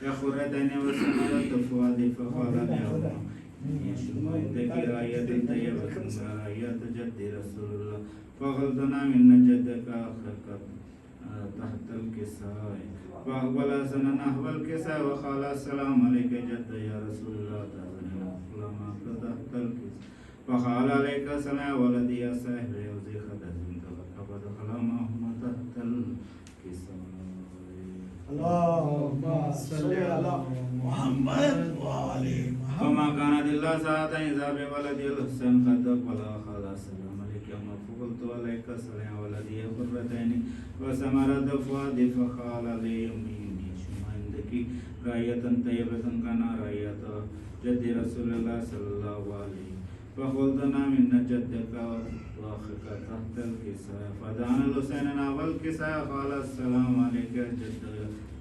يخرتين وسمرة فؤاد فقال لهما يشم عندك راية طيبة راية جد رسول الله فغلطنا من جدك أخرك تحت الكساء فأقبل حسن نحو الكساء وقال السلام عليك جد يا رسول الله تأذن لما تحت الكساء فقال عليك السلام ولدي يا صاحب يوزي خدزين فدخل معهما تحت الكساء. اللهم صل على محمد وعلى محمد. وما كانت إلا ساعة إذا بولدي الحسن قد أقبل وقال السلام عليك أما فقلت عليك السلام ولدي قرتين وثمرة فؤاد فقال لي أمي إني أشم عندك راية طيبة كان راية جد رسول الله صلى الله عليه فخلدنا من جدك وأخك تحت الكساء فدعا الحسين نحو الكساء قال السلام عليك جد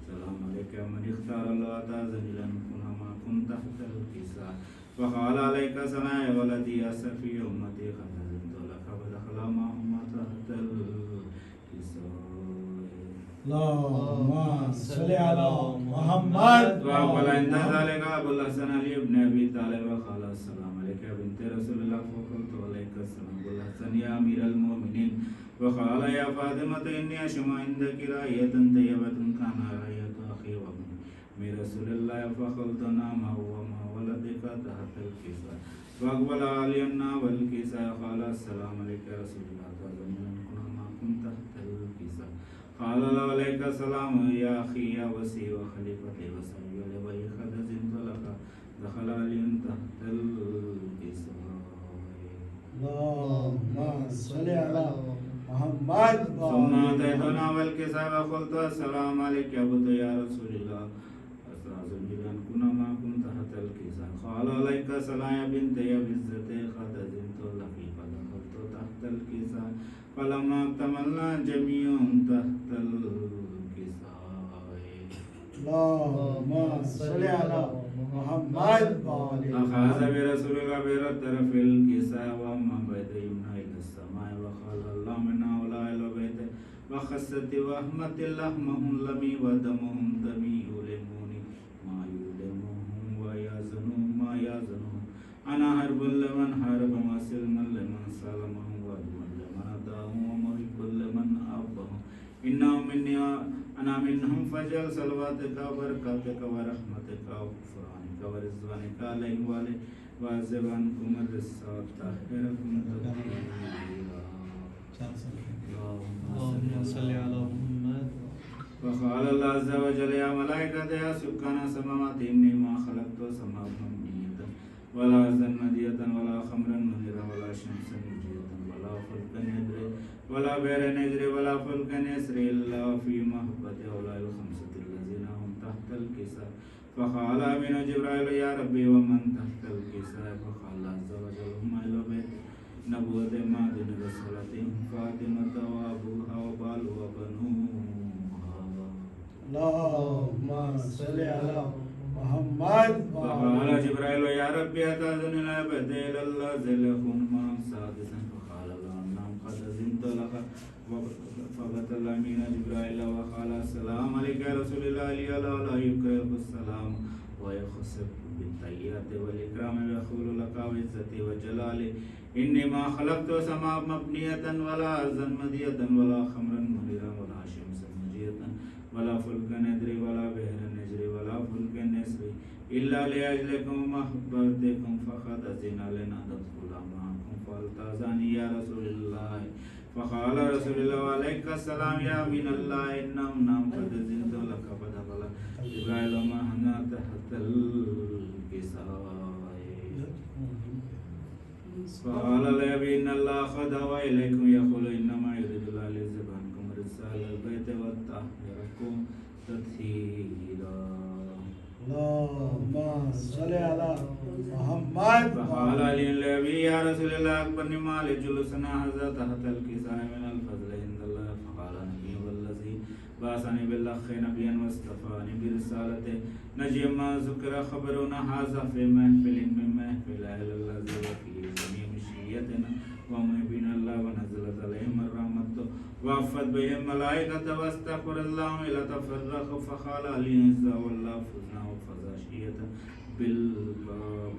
السلام عليك من اختار الله تأذن لن كن ما كنت تحت الكساء فقال عليك السلام يا ولدي يا سفي أمتي قد أذنت لك فدخل معهما تحت الكساء. اللهم صل على محمد. وقال عند ذلك أبو الحسن علي بن أبي طالب وقال السلام عليك يا بنت رسول الله فقلت عليك السلام أبو الحسن يا أمير المؤمنين وقال يا فاطمة إني أشم عندك راية طيبة كان راية أخي وابن من رسول الله فقلتنا ما هو ما ولدك تحت الكساء فأقبل علينا والكساء قال السلام عليك يا رسول الله تأذن لن كن ما كنت تحت الكساء قال له عليك السلام يا أخي يا وسي وخليفتي وسعي ولي خدز لك دخل علي تحت الكساء. اللهم صل على محمد. ثم أتيتنا والكساء وقلت السلام عليك يا بت يا رسول الله أستأذن أن كنا ما كنت تحت الكساء قال عليك السلام يا بنت يا بزتي خدز لك فدخلت تحت الكساء فلما اكتملنا جميعا تحت الكساء. اللهم صل على محمد. أخذ برسول الله بطرف الكساء وأما بيت يمنى إلى السماء وقال الله من هؤلاء البيت وخست وأحمد لحمهم لمي ودمهم دمي يؤلموني ما يؤلمهم ويحزنهم ما يحزنهم أنا حرب لمن حارب وسلما لمن سلمهم وعدوا لمن أداهم ومحب لمن أحبهم إنهم مني أنا منهم فاجعل صلواتك وبركاتك ورحمتك وغفرانك ورضوانك عليهم وعذب عنكم الرزق طهركم تطهيرا. اللهم صل على محمد. وقال الله عز وجل يا ملائكة يا سكان السماوات إني ما خلقت سماء مبنية ولا أرضا مدية ولا خمرا منيرا ولا شمسا مجية ولا فلكا يدري ولا بئرا يجري ولا فلكا يسري إلا في محبة هؤلاء الخمسة الذين هم تحت الكساء فقال أمين جبرائيل يا ربي ومن تحت الكساء فقال الله عز وجل هم أهل بيت نبوة معدن رسالتهم فاطمة وأبوها وبال وبنوها. اللهم صل على محمد. فقال جبرائيل يا ربي أتأذن لنا بدل الله زلهم ما سادسا فقال الله نعم قد أذنت لك فبطل أمين جبرائيل وقال السلام عليك يا رسول الله لا يكره السلام ويخص بالتحيات والإكرام ويقول لك وعزتي وجلالي إني ما خلقت سماء مبنية ولا أرضا مدية ولا خمرا منيرا ولا شمسا مجية ولا فلكا يدري ولا بئرا يجري ولا فلكا يسري إلا لأجلكم محبتكم فقد أذن لنا ندخل معكم فالتأذن يا رسول الله فقال رسول الله عليك السلام يا من الله إنهم نام قد أذنت لك فدخل جبرائيل معنا تحت الكساء فقال لي إن الله قد هوى إليكم يقول إنما يريد الله ليذهب عنكم رسالة البيت ويطهركم تطهيرا. اللهم صل على محمد. فقال علي لأبي يا رسول الله أخبرني ما لجلوسنا هذا تحت الكساء من الفضل عند الله فقال نبي والذي بعثني بالحق نبيا واصطفاني برسالته نجي ما ذكر خبرنا هذا في محفل من محفل أهل الذي وفيه جميع مشيتنا ومحبين الله ونزلت عليهم الرحمة وعفت بهم الملائكة واستغفر الله إلى تفرق فقال علي عزا والله فزنا وفزاشية بالباب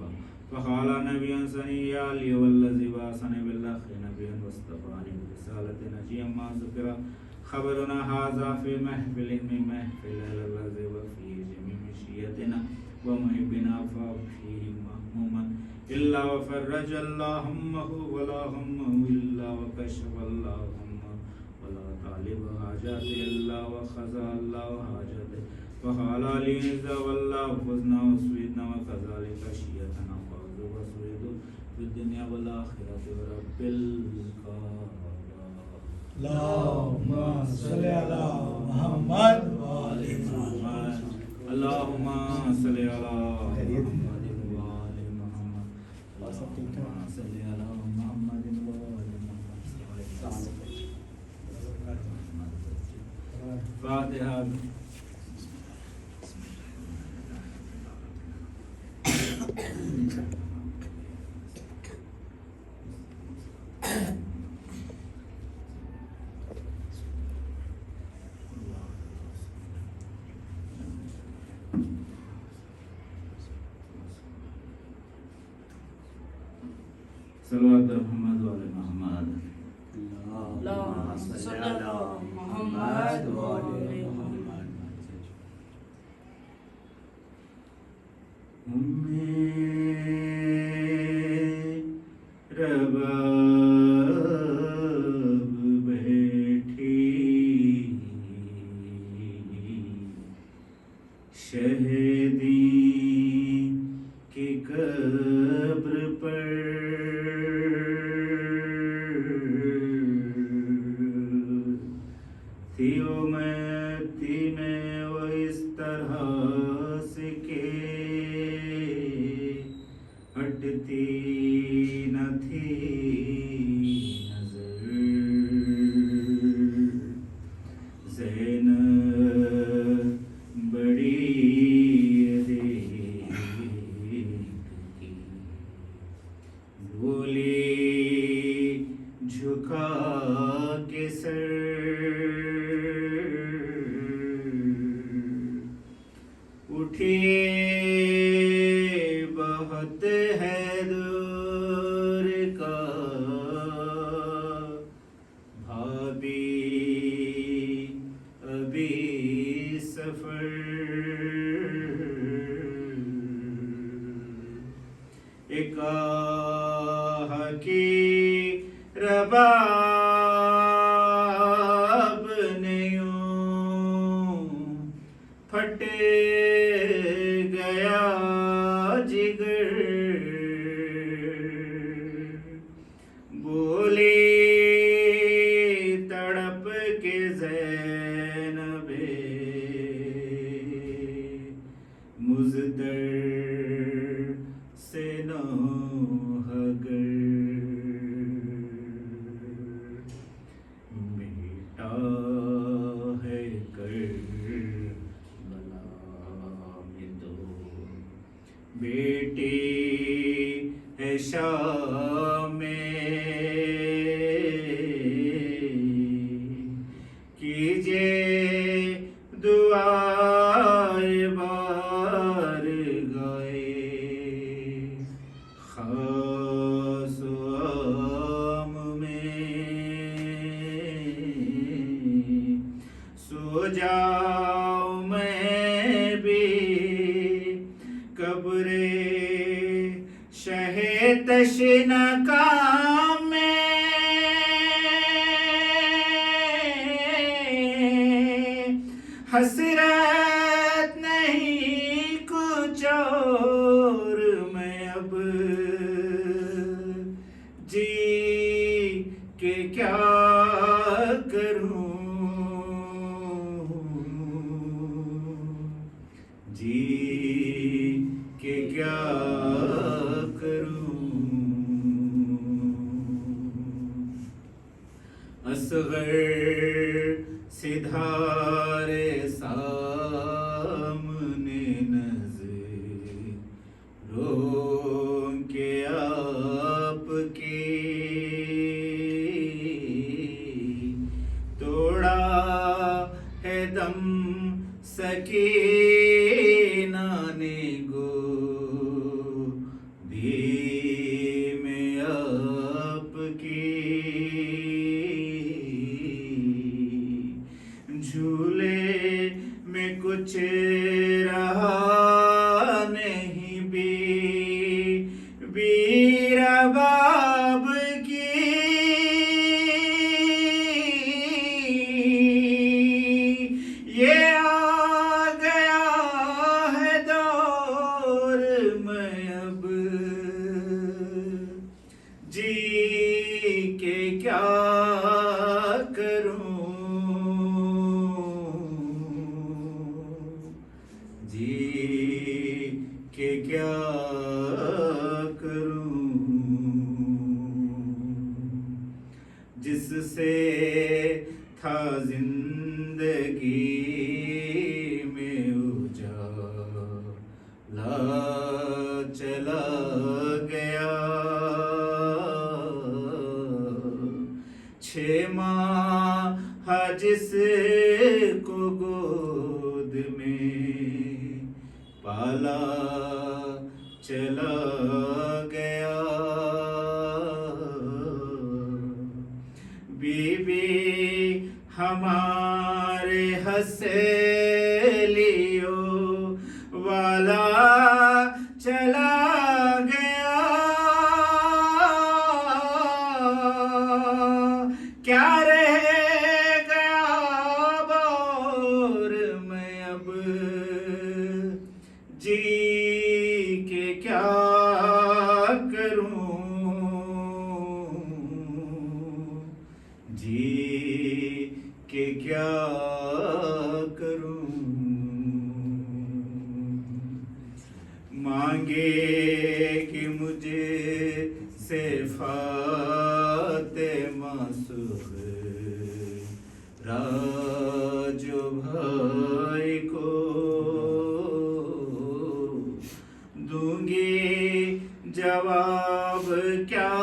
فقال نبيا سنيا لي والذي بعثني بالحق نبيا واصطفاني برسالة نجيا ما ذكر خبرنا هذا في محفل من محفل الذي وفيه جميع مشيتنا ومحبنا فيه مهموما إلا وفرج الله همه ولا همه إلا وكشف الله همه ولا طالب حاجاته إلا وخزى الله حاجته فقال لي إذا والله فزنا وسويدنا وكذلك شيئتنا فوز وسويد في الدنيا والآخرة ورب الكعبة اللهم صل على محمد وآل محمد اللهم صل على محمد وآل محمد اللهم صل على محمد وآل محمد فاتحة صلوات محمد وآل محمد اللهم صل على محمد وآل محمد رباب بیٹھی شہیدی کی قبر پر تھی میں وہ اس طرح سے کہ ہٹتی نہ تھی نظر زینب بڑی دیکھتی بولی جھکا کے سر اٹھیے بہت ہے دور کا بھابی ابھی سفر ایک آہ کی رباب نے یوں پھٹ گیا جگر بولی تڑپ کے زینب مزدر سے نوحگر بیٹا ہے کربلا میں تو بیٹی ہے شام میں کیجے دعائے بار گائے خاص و عام میں سو جاؤں میں بھی قبر شہ تشنکا میں حسرت نہیں کچھ اور میں اب جی کے کیا کروں جی کے کیا کروں اصغر سدھارے سامنے سکینہ نے گودی میں آپ کی جھولے میں کچھ رہا نہیں بی رباب کی یہ آ گیا ہے دور میں اب جی کے کیا کروں جی کے کیا کروں جس سے تھا زندگی میں اجالا چلا گیا 6 ماہ جس کو گود میں پالا چلا گیا بی بی ہمارے ہسلیوں والا چلا گیا کیا رہ گیا بور میں اب جی کے کیا کروں جی کے کیا کروں مانگے کہ مجھے سے فاطمہ راجو بھائی کو دوں گی جواب کیا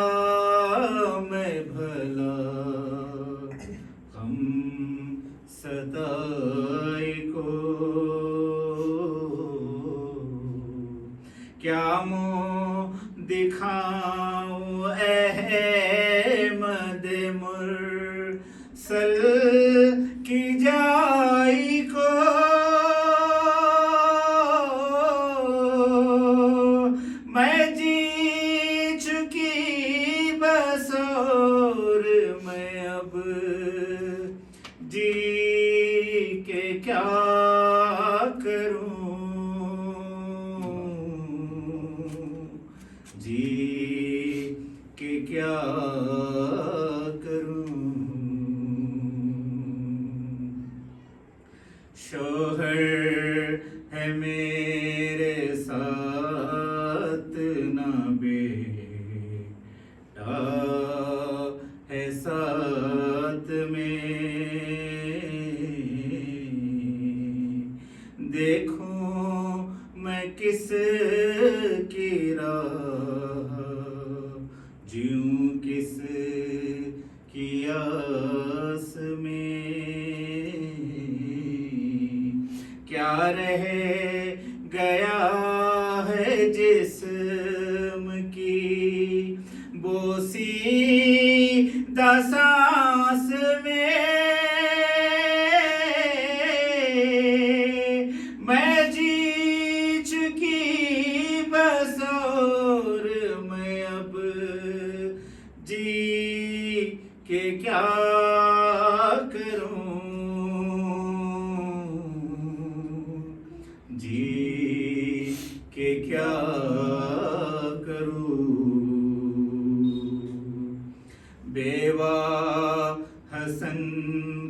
میں بھلا ہم ستائی کو کیا منہ دکھاؤں احمد مرسل کی جائی کو میں جی چکی بس اور میں اب جی کے کیا کروں جی کے کیا کروں شوہر ہے میرے ساتھ نہ بیٹا ہے ساتھ میں دیکھوں میں کس کی راہ جیوں کس کی آس میں کیا رہ گیا ہے جسم کی بوسی دسانس میں میں جی چکی بس اور میں اب جی کے کیا کروں جی کے کیا کروں بیوہ حسن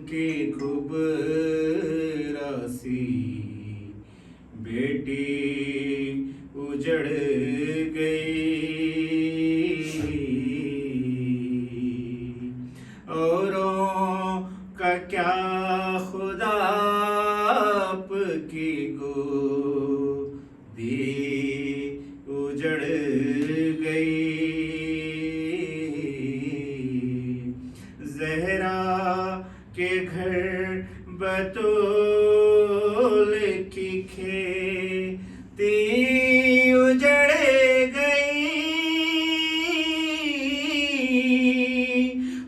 کی خوب راسی بیٹی اجڑ گئی اوروں کا کیا خدا آپ کی گودی اجڑ گئی زہرا کے گھر بطول کھیتی اجڑ گئی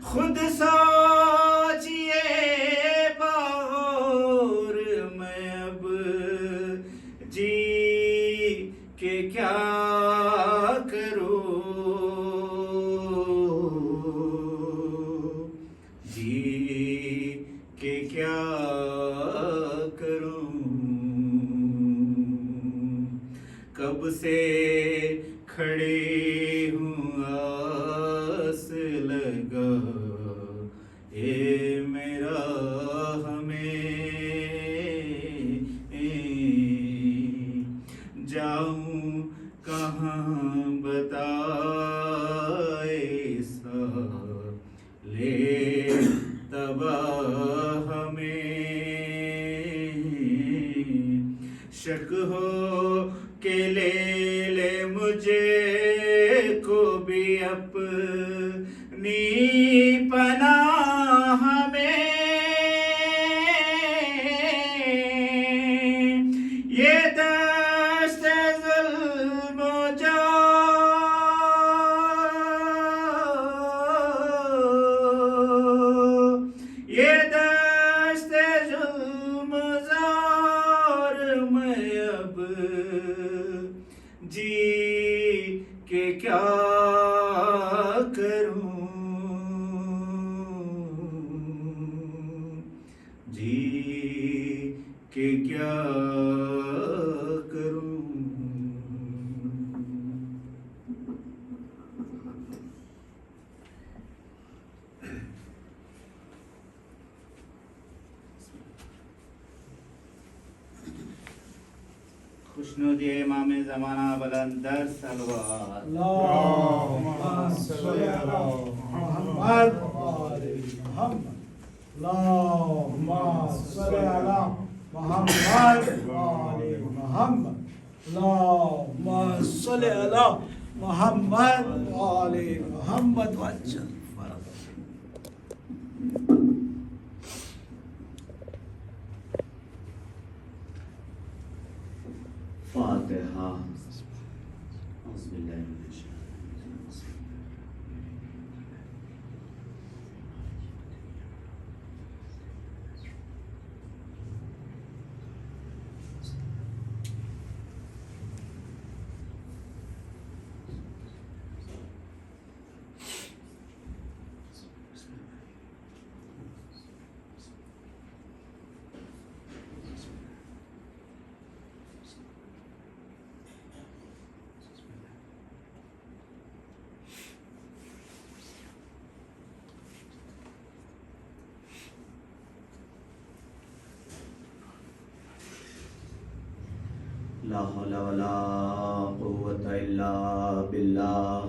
خود سوچئے باور میں اب جی کے کیا کروں جی کے کیا کروں کب سے کھڑے ہوں آس لگا اے میرا ہمیں جاؤں کہاں بتائے سا لے تباہ ہمیں شک ہو کہ لے لے مجھے کو بھی اپنی پناہ میں یہ دست ظلم و جور یہ دست ظلم زار میں اب جی کے کیا کروں جی کے کیا کروں خوشنودی امام زمانہ بلندر سلوات اللهم صل على محمد وآل محمد اللهم صل على محمد وآل محمد اللهم صل على محمد وآل محمد وعجل فرجهم. فاتحہ. اعوذ باللہ من الشیطان الرجیم. لا حول ولا قوة إلا بالله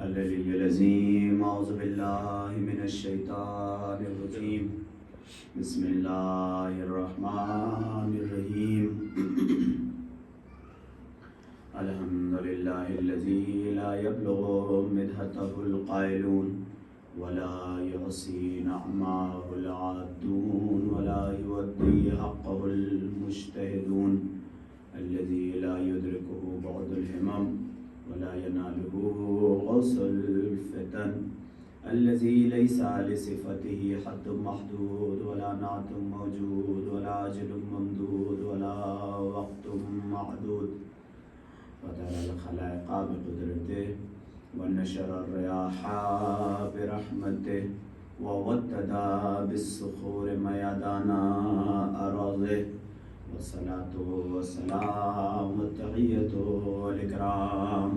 العلي العظيم. أعوذ بالله من الشيطان الرجيم. بسم الله الرحمن الرحيم. الحمد لله الذي لا يبلغ مدحته القائلون ولا يحصي نعمه العادون ولا يودي حقه المجتهدون الذي لا يدركه بعد الهمم ولا يناله غوص الفتن الذي ليس لصفته حد محدود ولا نعت موجود ولا أجل ممدود ولا وقت معدود وترى الخلائق بقدرته ونشر الرياح برحمته وودد بالصخور ميادان أراضيه والصلاة والسلام والتحية والإكرام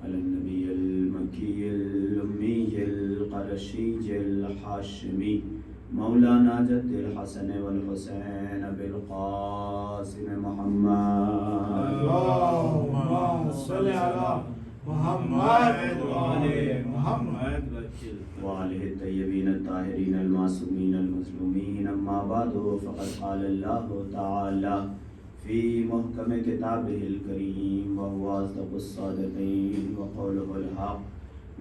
على النبي المكي الأمي القرشي الحاشمي مولانا جد الحسن والحسين بالقاسم محمد. اللهم صل على محمد وآل محمد وآله الطيبين الطاهرين المعصومين المظلومين. أما بعد فقد قال الله تعالى في محكم كتابه الكريم وهو أصدق الصادقين وقوله الحق.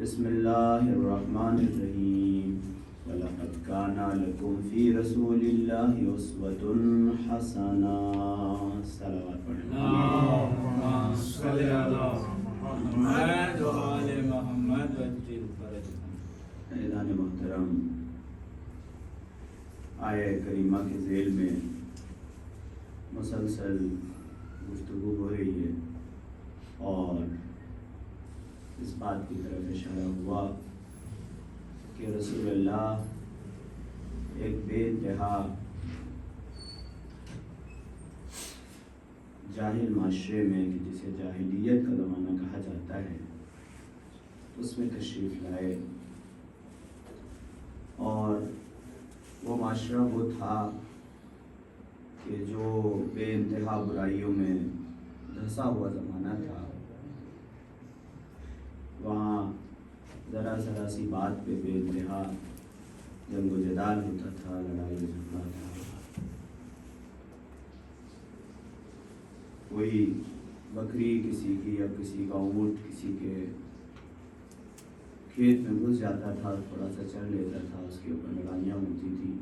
بسم الله الرحمن الرحيم. وَلَقَدْ كَانَ لَكُمْ فِي رَسُولِ اللَّهِ أُسْوَةٌ حَسَنَةٌ. صلوات پڑھیں. اللهم صل على محمد وآل محمد وجل فرجهم. اعلان محترم، آیہ کریمہ کے ذیل میں مسلسل گفتگو ہو رہی ہے اور اس بات کی طرف اشارہ ہوا کہ رسول اللہ ایک بے انتہا جاہل معاشرے میں، جسے جاہلیت کا زمانہ کہا جاتا ہے، اس میں تشریف لائے، اور وہ معاشرہ وہ تھا کہ جو بے انتہا برائیوں میں دھنسا ہوا زمانہ تھا. وہاں ذرا ذرا سی بات پہ بے انتہا جنگ و جدال ہوتا تھا، لڑائی جھگڑا تھا. کوئی بکری کسی کی یا کسی کا اونٹ کسی کے کھیت میں گھس جاتا تھا، تھوڑا سا چل لیتا تھا، اس کے اوپر لڑائیاں ہوتی تھیں،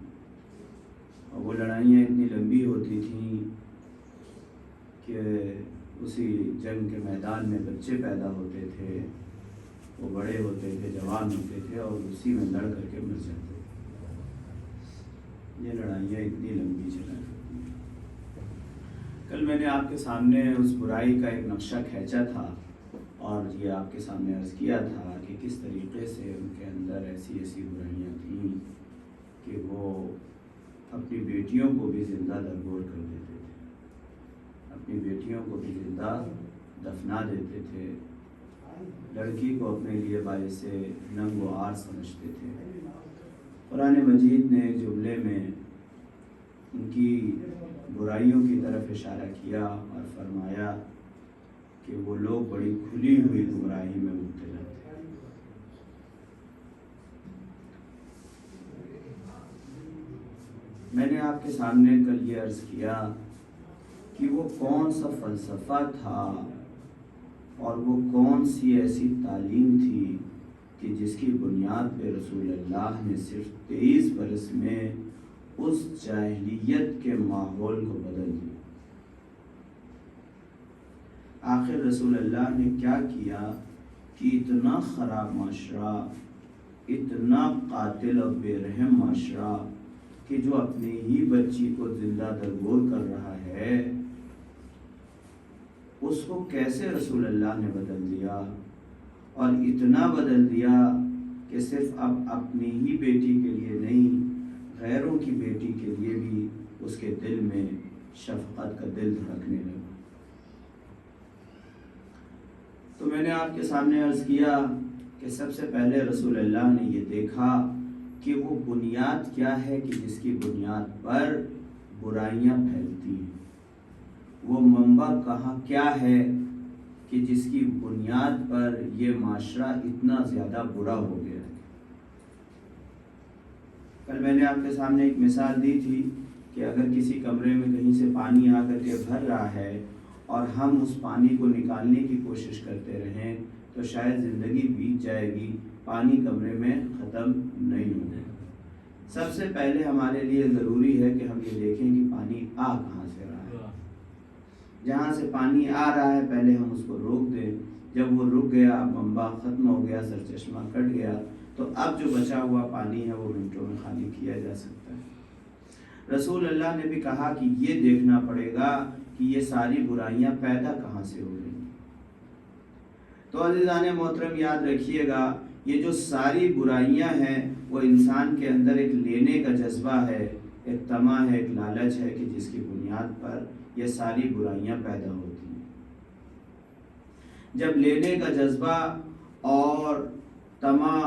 اور وہ لڑائیاں اتنی لمبی ہوتی تھیں کہ اسی جنگ کے میدان میں بچے پیدا ہوتے تھے، وہ بڑے ہوتے تھے، جوان ہوتے تھے، اور اسی میں لڑ کر کے مر جاتے تھے. یہ لڑائیاں اتنی لمبی چلا کرتی ہیں. کل میں نے آپ کے سامنے اس برائی کا ایک نقشہ کھینچا تھا اور یہ آپ کے سامنے عرض کیا تھا کہ کس طریقے سے ان کے اندر ایسی ایسی برائیاں تھیں کہ وہ اپنی بیٹیوں کو بھی زندہ درگور کر دیتے تھے، اپنی بیٹیوں کو بھی زندہ دفنا دیتے تھے، لڑکی کو اپنے لیے باعث ننگ و عار سمجھتے تھے. قرآن مجید نے جملے میں ان کی برائیوں کی طرف اشارہ کیا اور فرمایا کہ وہ لوگ بڑی کھلی ہوئی گمراہی میں مبتلا تھے. میں نے آپ کے سامنے کل یہ عرض کیا کہ وہ کون سا فلسفہ تھا اور وہ کون سی ایسی تعلیم تھی کہ جس کی بنیاد پہ رسول اللہ نے صرف 23 برس میں اس جاہلیت کے ماحول کو بدل دیا. آخر رسول اللہ نے کیا کیا کہ اتنا خراب معاشرہ، اتنا قاتل اور بے رحم معاشرہ کہ جو اپنی ہی بچی کو زندہ درگور کر رہا ہے، اس کو کیسے رسول اللہ نے بدل دیا، اور اتنا بدل دیا کہ صرف اب اپنی ہی بیٹی کے لیے نہیں، غیروں کی بیٹی کے لیے بھی اس کے دل میں شفقت کا دل دھڑکنے لگا. تو میں نے آپ کے سامنے عرض کیا کہ سب سے پہلے رسول اللہ نے یہ دیکھا کہ وہ بنیاد کیا ہے کہ جس کی بنیاد پر برائیاں پھیلتی ہیں، وہ منبع کہاں کیا ہے کہ جس کی بنیاد پر یہ معاشرہ اتنا زیادہ برا ہو گیا ہے. کل میں نے آپ کے سامنے ایک مثال دی تھی کہ اگر کسی کمرے میں کہیں سے پانی آ کر کے بھر رہا ہے اور ہم اس پانی کو نکالنے کی کوشش کرتے رہیں تو شاید زندگی بیت جائے گی، پانی کمرے میں ختم نہیں ہوگا. سب سے پہلے ہمارے لیے ضروری ہے کہ ہم یہ دیکھیں کہ پانی آ کہاں سے رہا ہے. جہاں سے پانی آ رہا ہے پہلے ہم اس کو روک دیں. جب وہ رک گیا، منبع ختم ہو گیا، سرچشمہ کٹ گیا، تو اب جو بچا ہوا پانی ہے وہ منٹوں میں خالی کیا جا سکتا ہے. رسول اللہ نے بھی کہا کہ یہ دیکھنا پڑے گا کہ یہ ساری برائیاں پیدا کہاں سے ہو رہی ہیں. تو عزیزان محترم یاد رکھیے گا، یہ جو ساری برائیاں ہیں وہ انسان کے اندر ایک لینے کا جذبہ ہے، ایک طمع ہے، ایک لالچ ہے کہ جس کی بنیاد پر یہ ساری برائیاں پیدا ہوتی ہیں. جب لینے کا جذبہ اور طمع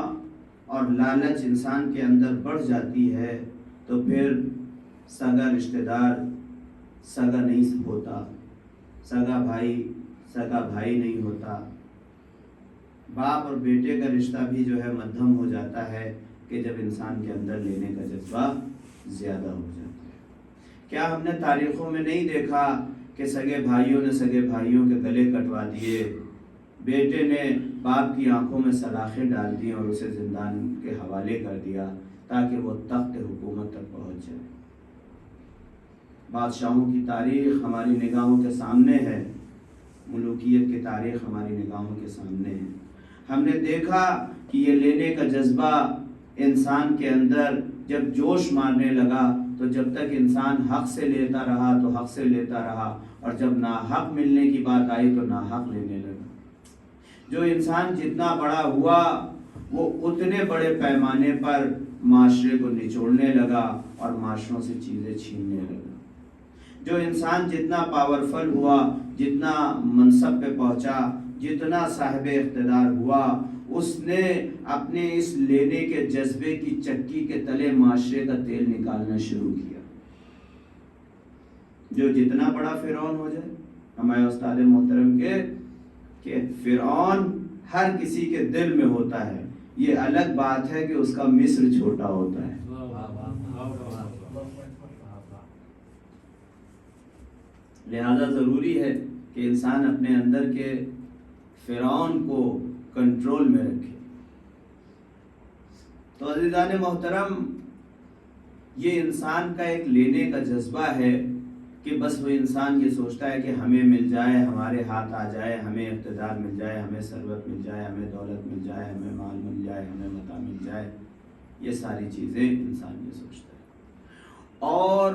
اور لالچ انسان کے اندر بڑھ جاتی ہے تو پھر سگا رشتہ دار سگا نہیں ہوتا، سگا بھائی نہیں ہوتا، باپ اور بیٹے کا رشتہ بھی جو ہے مدھم ہو جاتا ہے کہ جب انسان کے اندر لینے کا جذبہ زیادہ ہو جاتا ہے. کیا ہم نے تاریخوں میں نہیں دیکھا کہ سگے بھائیوں نے سگے بھائیوں کے گلے کٹوا دیے، بیٹے نے باپ کی آنکھوں میں سلاخیں ڈال دی اور اسے زندان کے حوالے کر دیا تاکہ وہ تخت حکومت تک پہنچ جائے۔ بادشاہوں کی تاریخ ہماری نگاہوں کے سامنے ہے، ملوکیت کی تاریخ ہماری نگاہوں کے سامنے ہے۔ ہم نے دیکھا کہ یہ لینے کا جذبہ انسان کے اندر جب جوش مارنے لگا تو جب تک انسان حق سے لیتا رہا تو حق سے لیتا رہا، اور جب ناحق ملنے کی بات آئی تو ناحق لینے لگا۔ جو انسان جتنا بڑا ہوا وہ اتنے بڑے پیمانے پر معاشرے کو نچوڑنے لگا اور معاشروں سے چیزیں چھیننے لگا۔ جو انسان جتنا پاورفل ہوا، جتنا منصب پہ پہنچا، جتنا صاحب اقتدار ہوا، اس نے اپنے اس لینے کے جذبے کی چکی کے تلے معاشرے کا تیل نکالنا شروع کیا۔ جو جتنا بڑا فرعون ہو جائے، ہمارے استاد محترم کہ فرعون ہر کسی کے دل میں ہوتا ہے، یہ الگ بات ہے کہ اس کا مصر چھوٹا ہوتا ہے۔ لہذا ضروری ہے کہ انسان اپنے اندر کے فرعون کو کنٹرول میں رکھے۔ تو عزیزان محترم، یہ انسان کا ایک لینے کا جذبہ ہے کہ بس وہ انسان یہ سوچتا ہے کہ ہمیں مل جائے، ہمارے ہاتھ آ جائے، ہمیں اقتدار مل جائے، ہمیں ثروت مل جائے، ہمیں دولت مل جائے، ہمیں مال مل جائے، ہمیں متاع مل جائے۔ یہ ساری چیزیں انسان یہ سوچتا ہے، اور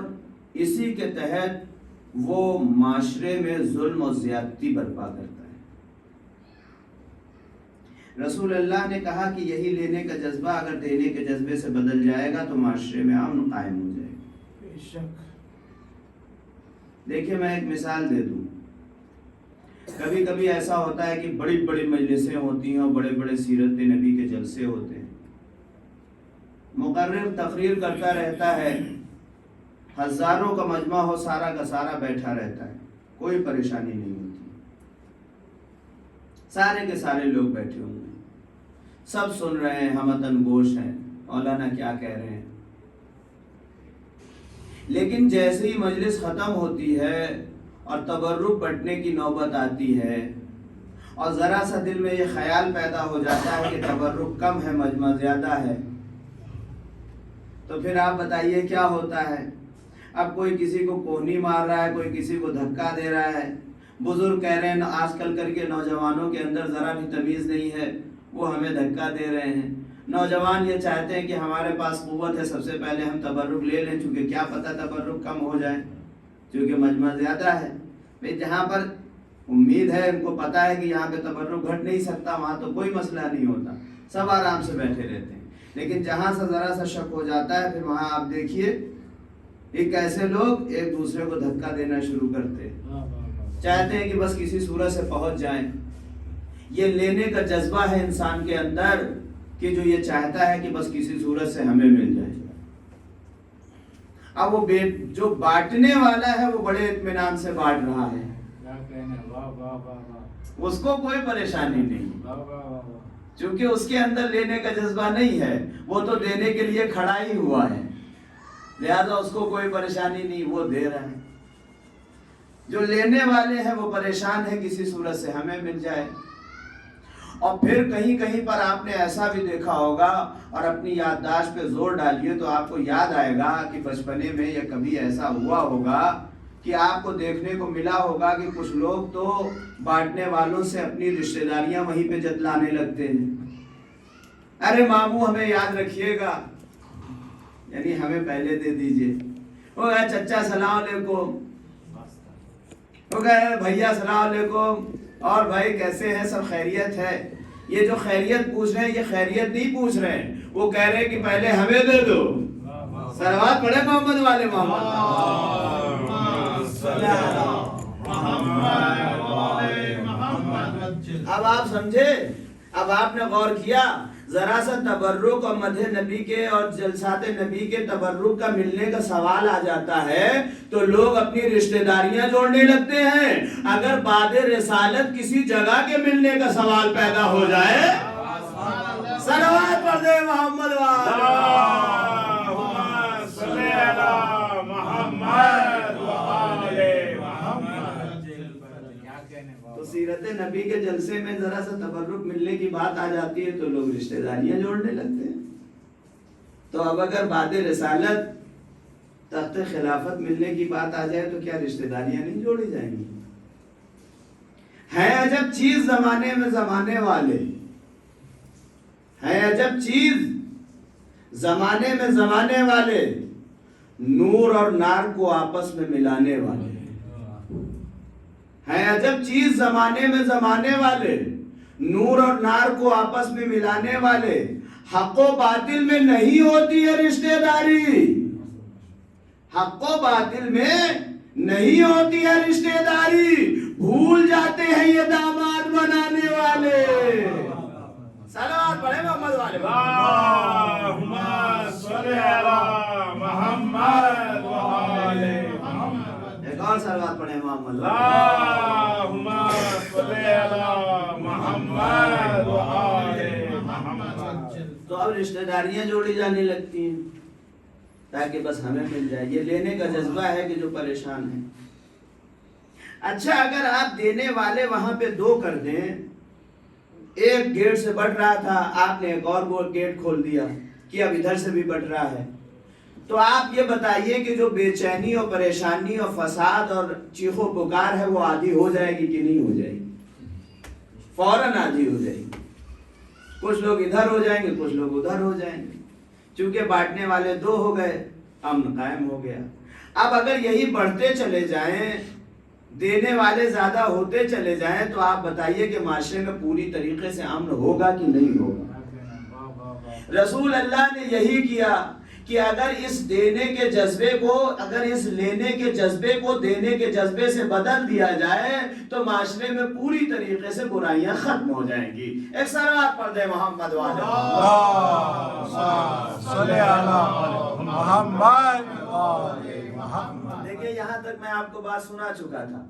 اسی کے تحت وہ معاشرے میں ظلم و زیادتی برپا کرتا ہے۔ رسول اللہ نے کہا کہ یہی لینے کا جذبہ اگر دینے کے جذبے سے بدل جائے گا تو معاشرے میں امن قائم ہو جائے گا۔ بے شک۔ دیکھیں میں ایک مثال دے دوں۔ کبھی کبھی ایسا ہوتا ہے کہ بڑی بڑی مجلسیں ہوتی ہیں اور بڑے بڑے سیرت نبی کے جلسے ہوتے ہیں، مقرر تقریر کرتا رہتا ہے، ہزاروں کا مجمع ہو، سارا کا سارا بیٹھا رہتا ہے، کوئی پریشانی نہیں ہوتی، سارے کے سارے لوگ بیٹھے ہوئے ہیں، سب سن رہے ہیں، ہمتن گوش ہیں، مولانا کیا کہہ رہے ہیں۔ لیکن جیسے ہی مجلس ختم ہوتی ہے اور تبرک بٹنے کی نوبت آتی ہے اور ذرا سا دل میں یہ خیال پیدا ہو جاتا ہے کہ تبرک کم ہے، مجمع زیادہ ہے، تو پھر آپ بتائیے کیا ہوتا ہے۔ اب کوئی کسی کو کونی مار رہا ہے، کوئی کسی کو دھکا دے رہا ہے، بزرگ کہہ رہے ہیں آج کل کر کے نوجوانوں کے اندر ذرا بھی تمیز نہیں ہے، وہ ہمیں دھکا دے رہے ہیں۔ نوجوان یہ چاہتے ہیں کہ ہمارے پاس قوت ہے، سب سے پہلے ہم تبرک لے لیں، چونکہ کیا پتہ تبرک کم ہو جائے، چونکہ مجمع زیادہ ہے۔ بھئی جہاں پر امید ہے، ان کو پتہ ہے کہ یہاں پہ تبرک گھٹ نہیں سکتا، وہاں تو کوئی مسئلہ نہیں ہوتا، سب آرام سے بیٹھے رہتے ہیں۔ لیکن جہاں سے ذرا سا شک ہو جاتا ہے، پھر وہاں آپ دیکھیے ایک ایسے لوگ ایک دوسرے کو دھکا دینا شروع کرتے ہیں، چاہتے ہیں کہ بس کسی صورت سے پہنچ جائیں۔ یہ لینے کا جذبہ ہے انسان کے اندر کہ جو یہ چاہتا ہے کہ بس کسی صورت سے ہمیں مل جائے۔ اب وہ جو بانٹنے والا ہے وہ بڑے اطمینان سے بانٹ رہا ہے، اس کو کوئی پریشانی نہیں، چونکہ اس کے اندر لینے کا جذبہ نہیں ہے، وہ تو دینے کے لیے کھڑا ہی ہوا ہے، لہذا اس کو کوئی پریشانی نہیں، وہ دے رہا ہے۔ جو لینے والے ہیں وہ پریشان ہے کسی صورت سے ہمیں مل جائے۔ اور پھر کہیں کہیں پر آپ نے ایسا بھی دیکھا ہوگا، اور اپنی یادداشت پہ زور ڈالیے تو آپ کو یاد آئے گا کہ بچپنے میں یا کبھی ایسا ہوا ہوگا کہ آپ کو دیکھنے کو ملا ہوگا کہ کچھ لوگ تو بانٹنے والوں سے اپنی رشتہ داریاں وہیں پہ جتلانے لگتے ہیں۔ ارے ماموں ہمیں یاد رکھیے گا، یعنی ہمیں پہلے دے دیجئے۔ وہ کہے چچا سلام علیکم، وہ کہے بھیا سلام علیکم، اور بھائی کیسے ہیں، سب خیریت ہے؟ یہ جو خیریت پوچھ رہے ہیں یہ خیریت نہیں پوچھ رہے ہیں، وہ کہہ رہے ہیں کہ پہلے ہمیں دے دو۔ صلوات پڑھے محمد والے محمد۔ اب آپ سمجھے، اب آپ نے غور کیا، ذرا سا تبرک اور مدح نبی کے اور جلسات نبی کے تبرک کا ملنے کا سوال آ جاتا ہے تو لوگ اپنی رشتہ داریاں جوڑنے لگتے ہیں۔ اگر بعد رسالت کسی جگہ کے ملنے کا سوال پیدا ہو جائے، صلوات پڑھ دے محمد تو سیرت نبی کے جلسے میں ذرا سا تبرک ملنے کی بات آ جاتی ہے تو لوگ رشتہ داریاں جوڑنے لگتے ہیں۔ تو اب اگر بعد رسالت تخت خلافت ملنے کی بات آ جائے تو کیا رشتہ داریاں نہیں جوڑی جائیں گی؟ ہے عجب چیز زمانے میں زمانے والے، ہے عجب چیز زمانے میں زمانے والے، نور اور نار کو آپس میں ملانے والے، ہے عجب چیز زمانے میں زمانے والے، نور اور نار کو آپس میں ملانے والے، حق و باطل میں نہیں ہوتی ہے رشتہ داری، حق و باطل میں نہیں ہوتی ہے رشتہ داری، بھول جاتے ہیں یہ داماد بنانے والے۔ صلوات پڑھیں محمد والے اللہم صلی علی محمد و آل محمد۔ ایک اور صلوات پڑھیں محمد۔ اللہم صلی علی محمد و آل محمد۔ تو اب رشتہ داریاں جوڑی جانے لگتی ہیں تاکہ بس ہمیں مل جائے، یہ لینے کا جذبہ ہے کہ جو پریشان ہے۔ اچھا اگر آپ دینے والے وہاں پہ دو کر دیں، ایک گیٹ سے بڑھ رہا تھا، آپ نے ایک اور گیٹ کھول دیا کہ اب ادھر سے بھی بڑھ رہا ہے، تو آپ یہ بتائیے کہ جو بے چینی اور پریشانی اور فساد اور چیخ و پکار ہے وہ آدھی ہو جائے گی کہ نہیں ہو جائے گی؟ فوراً آدھی ہو جائے گی۔ کچھ لوگ ادھر ہو جائیں گے، کچھ لوگ ادھر ہو جائیں گے، چونکہ بانٹنے والے دو ہو گئے، امن قائم ہو گیا۔ اب اگر یہی بڑھتے چلے جائیں، دینے والے زیادہ ہوتے چلے جائیں، تو آپ بتائیے کہ معاشرے میں پوری طریقے سے امن ہوگا کہ نہیں ہوگا؟ رسول اللہ نے یہی کیا کہ اگر اس دینے کے جذبے کو، اگر اس لینے کے جذبے کو دینے کے جذبے سے بدل دیا جائے تو معاشرے میں پوری طریقے سے برائیاں ختم ہو جائیں گی۔ ایک صلوات پڑھ دیں محمد والے۔ صلی علی محمد محمد۔ دیکھیں یہاں تک میں آپ کو بات سنا چکا تھا،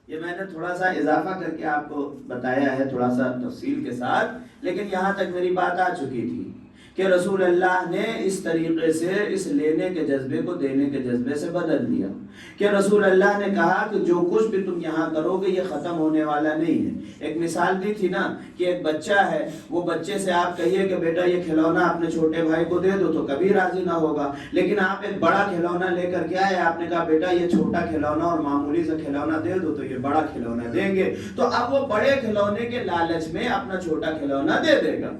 یہ میں نے تھوڑا سا اضافہ کر کے آپ کو بتایا ہے تھوڑا سا تفصیل کے ساتھ، لیکن یہاں تک میری بات آ چکی تھی کہ رسول اللہ نے اس طریقے سے اس لینے کے جذبے کو دینے کے جذبے سے بدل دیا کہ رسول اللہ نے کہا کہ جو کچھ بھی تم یہاں کرو گے یہ ختم ہونے والا نہیں ہے۔ ایک مثال دی تھی نا کہ ایک بچہ ہے، وہ بچے سے آپ کہیے کہ بیٹا یہ کھلونا اپنے چھوٹے بھائی کو دے دو تو کبھی راضی نہ ہوگا، لیکن آپ ایک بڑا کھلونا لے کر کے آئے، آپ نے کہا بیٹا یہ چھوٹا کھلونا اور معمولی سا کھلونا دے دو تو یہ بڑا کھلونا دیں گے، تو اب وہ بڑے کھلونے کے لالچ میں اپنا چھوٹا کھلونا دے دے گا۔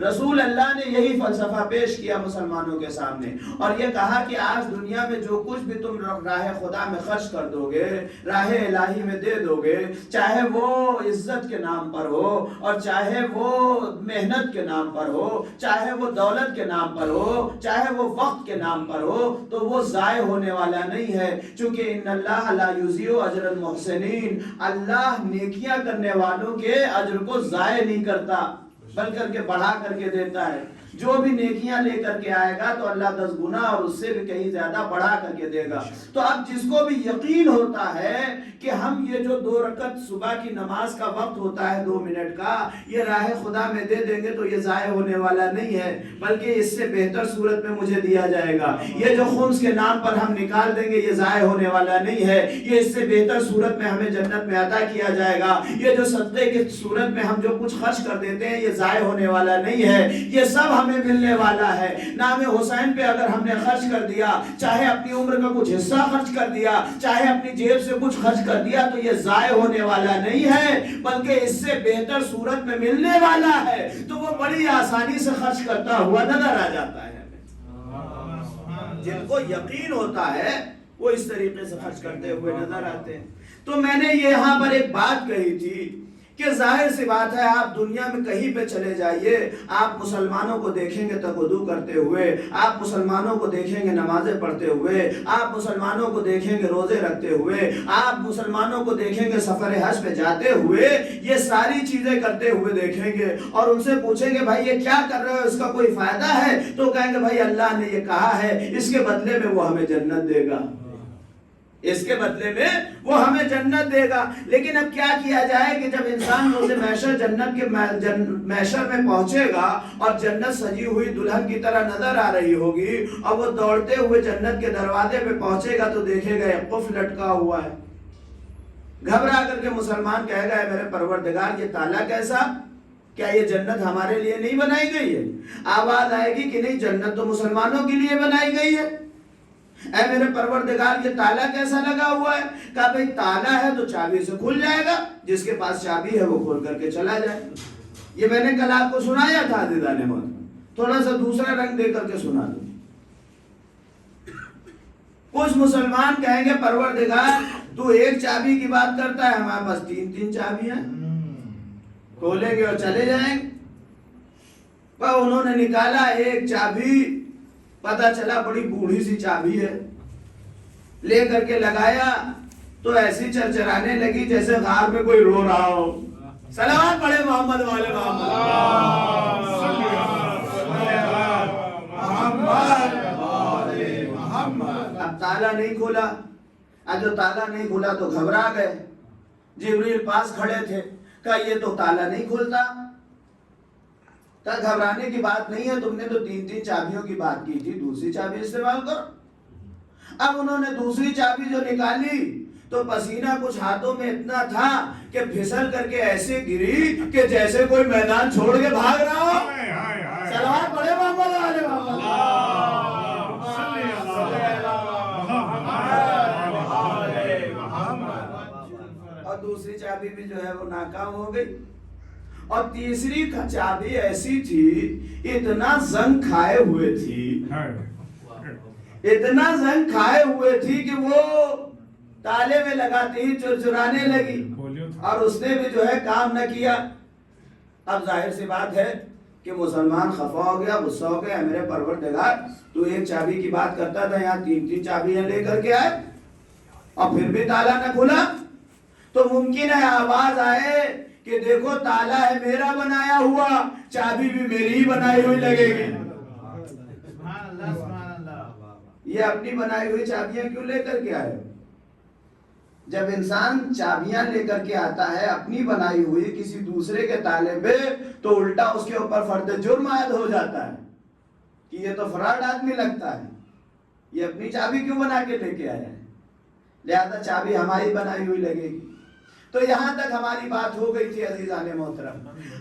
رسول اللہ نے یہی فلسفہ پیش کیا مسلمانوں کے سامنے اور یہ کہا کہ آج دنیا میں جو کچھ بھی تم راہ خدا میں خرچ کر دو گے، راہ الہی میں دے دو گے، چاہے وہ عزت کے نام پر ہو اور چاہے وہ محنت کے نام پر ہو، چاہے وہ دولت کے نام پر ہو، چاہے وہ وقت کے نام پر ہو، تو وہ ضائع ہونے والا نہیں ہے، چونکہ ان اللہ لا یضیع اجر المحسنین، اللہ نیکیاں کرنے والوں کے اجر کو ضائع نہیں کرتا بلکہ بڑھا کر کے دیتا ہے۔ جو بھی نیکیاں لے کر کے آئے گا تو اللہ 10 گنا اور اس سے بھی کہیں زیادہ بڑھا کر کے دے گا۔ تو اب جس کو بھی یقین ہوتا ہے کہ ہم یہ جو 2 رکعت صبح کی نماز کا وقت ہوتا ہے 2 منٹ کا، یہ راہ خدا میں دے دیں گے تو یہ ضائع ہونے والا نہیں ہے، بلکہ اس سے بہتر صورت میں مجھے دیا جائے گا۔ یہ جو خمس کے نام پر ہم نکال دیں گے یہ ضائع ہونے والا نہیں ہے، یہ اس سے بہتر صورت میں ہمیں جنت میں عطا کیا جائے گا۔ یہ جو صدقے کی صورت میں ہم جو کچھ خرچ کر دیتے ہیں یہ ضائع ہونے والا نہیں ہے، یہ سب ہمیں ملنے والا ہے۔ نام حسین پہ اگر ہم نے خرچ کر دیا، چاہے اپنی عمر کا کچھ حصہ خرچ کر دیا، چاہے اپنی جیب سے کچھ خرچ کر دیا، تو یہ ضائع ہونے والا نہیں ہے بلکہ اس سے بہتر صورت میں ملنے والا ہے، تو وہ بڑی آسانی سے خرچ کرتا ہوا نظر آ جاتا ہے۔ جن کو یقین ہوتا ہے وہ اس طریقے سے خرچ کرتے ہوئے نظر آتے ہیں۔ تو میں نے یہاں پر ایک بات کہی تھی کہ ظاہر سی بات ہے، آپ دنیا میں کہیں پہ چلے جائیے، آپ مسلمانوں کو دیکھیں گے تقویٰ کرتے ہوئے، آپ مسلمانوں کو دیکھیں گے نمازیں پڑھتے ہوئے، آپ مسلمانوں کو دیکھیں گے روزے رکھتے ہوئے، آپ مسلمانوں کو دیکھیں گے سفر حج پہ جاتے ہوئے، یہ ساری چیزیں کرتے ہوئے دیکھیں گے، اور ان سے پوچھیں گے بھائی یہ کیا کر رہے ہو، اس کا کوئی فائدہ ہے؟ تو کہیں گے بھائی اللہ نے یہ کہا ہے، اس کے بدلے میں وہ ہمیں جنت دے گا، اس کے بدلے میں وہ ہمیں جنت دے گا۔ لیکن اب کیا کیا جائے کہ جب انسان روز محشر جنت کے محشر میں پہنچے گا اور جنت سجی ہوئی دلہن کی طرح نظر آ رہی ہوگی، اور وہ دوڑتے ہوئے جنت کے دروازے پہ پہنچے گا تو دیکھے گا ایک قفل لٹکا ہوا ہے۔ گھبرا کر کے مسلمان کہے گا میرے پروردگار یہ تالا کیسا؟ کیا یہ جنت ہمارے لیے نہیں بنائی گئی ہے؟ آواز آئے گی کہ نہیں، جنت تو مسلمانوں کے لیے بنائی گئی ہے۔ اے میرے پروردگار یہ تالا کیسا لگا ہوا ہے؟ کہا بھئی تالا ہے تو چابی سے کھل جائے گا، جس کے پاس چابی ہے وہ کھول کر کے چلا جائے۔ یہ میں نے کل آپ کو سنایا تھا عزیزان محترم، تھوڑا سا دوسرا رنگ دے کر کے سنا دوں۔ کچھ مسلمان کہیں گے پروردگار تو ایک چابی کی بات کرتا ہے، ہمارے پاس تین تین چابیاں، کھولیں گے اور چلے جائیں گے۔ پر انہوں نے نکالا ایک چابی، پتا چلا بڑی بوڑھی سی چابی ہے، لے کر کے لگایا تو ایسی چرچرانے لگی جیسے غار میں کوئی رو رہا ہو۔ صلوات پڑھے محمد والے محمد۔ اب تالا نہیں کھولا، اب جو تالا نہیں کھولا تو گھبرا گئے۔ جبریل پاس کھڑے تھے، کہا یہ تو تالا نہیں کھلتا۔ کہا گھبرانے کی بات نہیں ہے، تم نے تو تین تین چابیوں کی بات کی تھی، دوسری چابی استعمال کرو۔ اب انہوں نے دوسری چابی جو نکالی تو پسینہ کچھ ہاتھوں میں اتنا تھا کہ پھسل کر کے ایسے گری کہ جیسے کوئی میدان چھوڑ کے بھاگ رہا ہو۔ صلوات پڑھے محمد والے محمد۔ اور دوسری چابی بھی جو ہے وہ ناکام ہو گئی، اور تیسری چابی ایسی تھی، اتنا زنگ کھائے ہوئے تھی، اتنا زنگ کھائے ہوئے تھی کہ وہ تالے میں لگاتے ہی چرچرانے لگی، اور اس نے بھی جو ہے کام نہ کیا۔ اب ظاہر سی بات ہے کہ مسلمان خفا ہو گیا، غصہ ہو گیا، میرے پروردگار تو ایک چابی کی بات کرتا تھا، یہاں تین تین چابیاں لے کر کے آئے اور پھر بھی تالا نہ کھلا۔ تو ممکن ہے آواز آئے کہ دیکھو تالا ہے میرا بنایا ہوا، چابی بھی میری ہی بنائی ہوئی لگے گی۔ یہ اپنی بنائی ہوئی چابیاں کیوں لے کر کے آئے؟ جب انسان چابیاں لے کر کے آتا ہے اپنی بنائی ہوئی کسی دوسرے کے تالے پہ، تو الٹا اس کے اوپر فرد جرم عائد ہو جاتا ہے کہ یہ تو فراڈ آدمی لگتا ہے، یہ اپنی چابی کیوں بنا کے لے کے آیا ہے؟ لہذا چابی ہماری بنائی ہوئی لگے گی۔ تو یہاں تک ہماری بات ہو گئی تھی عزیزان محترم۔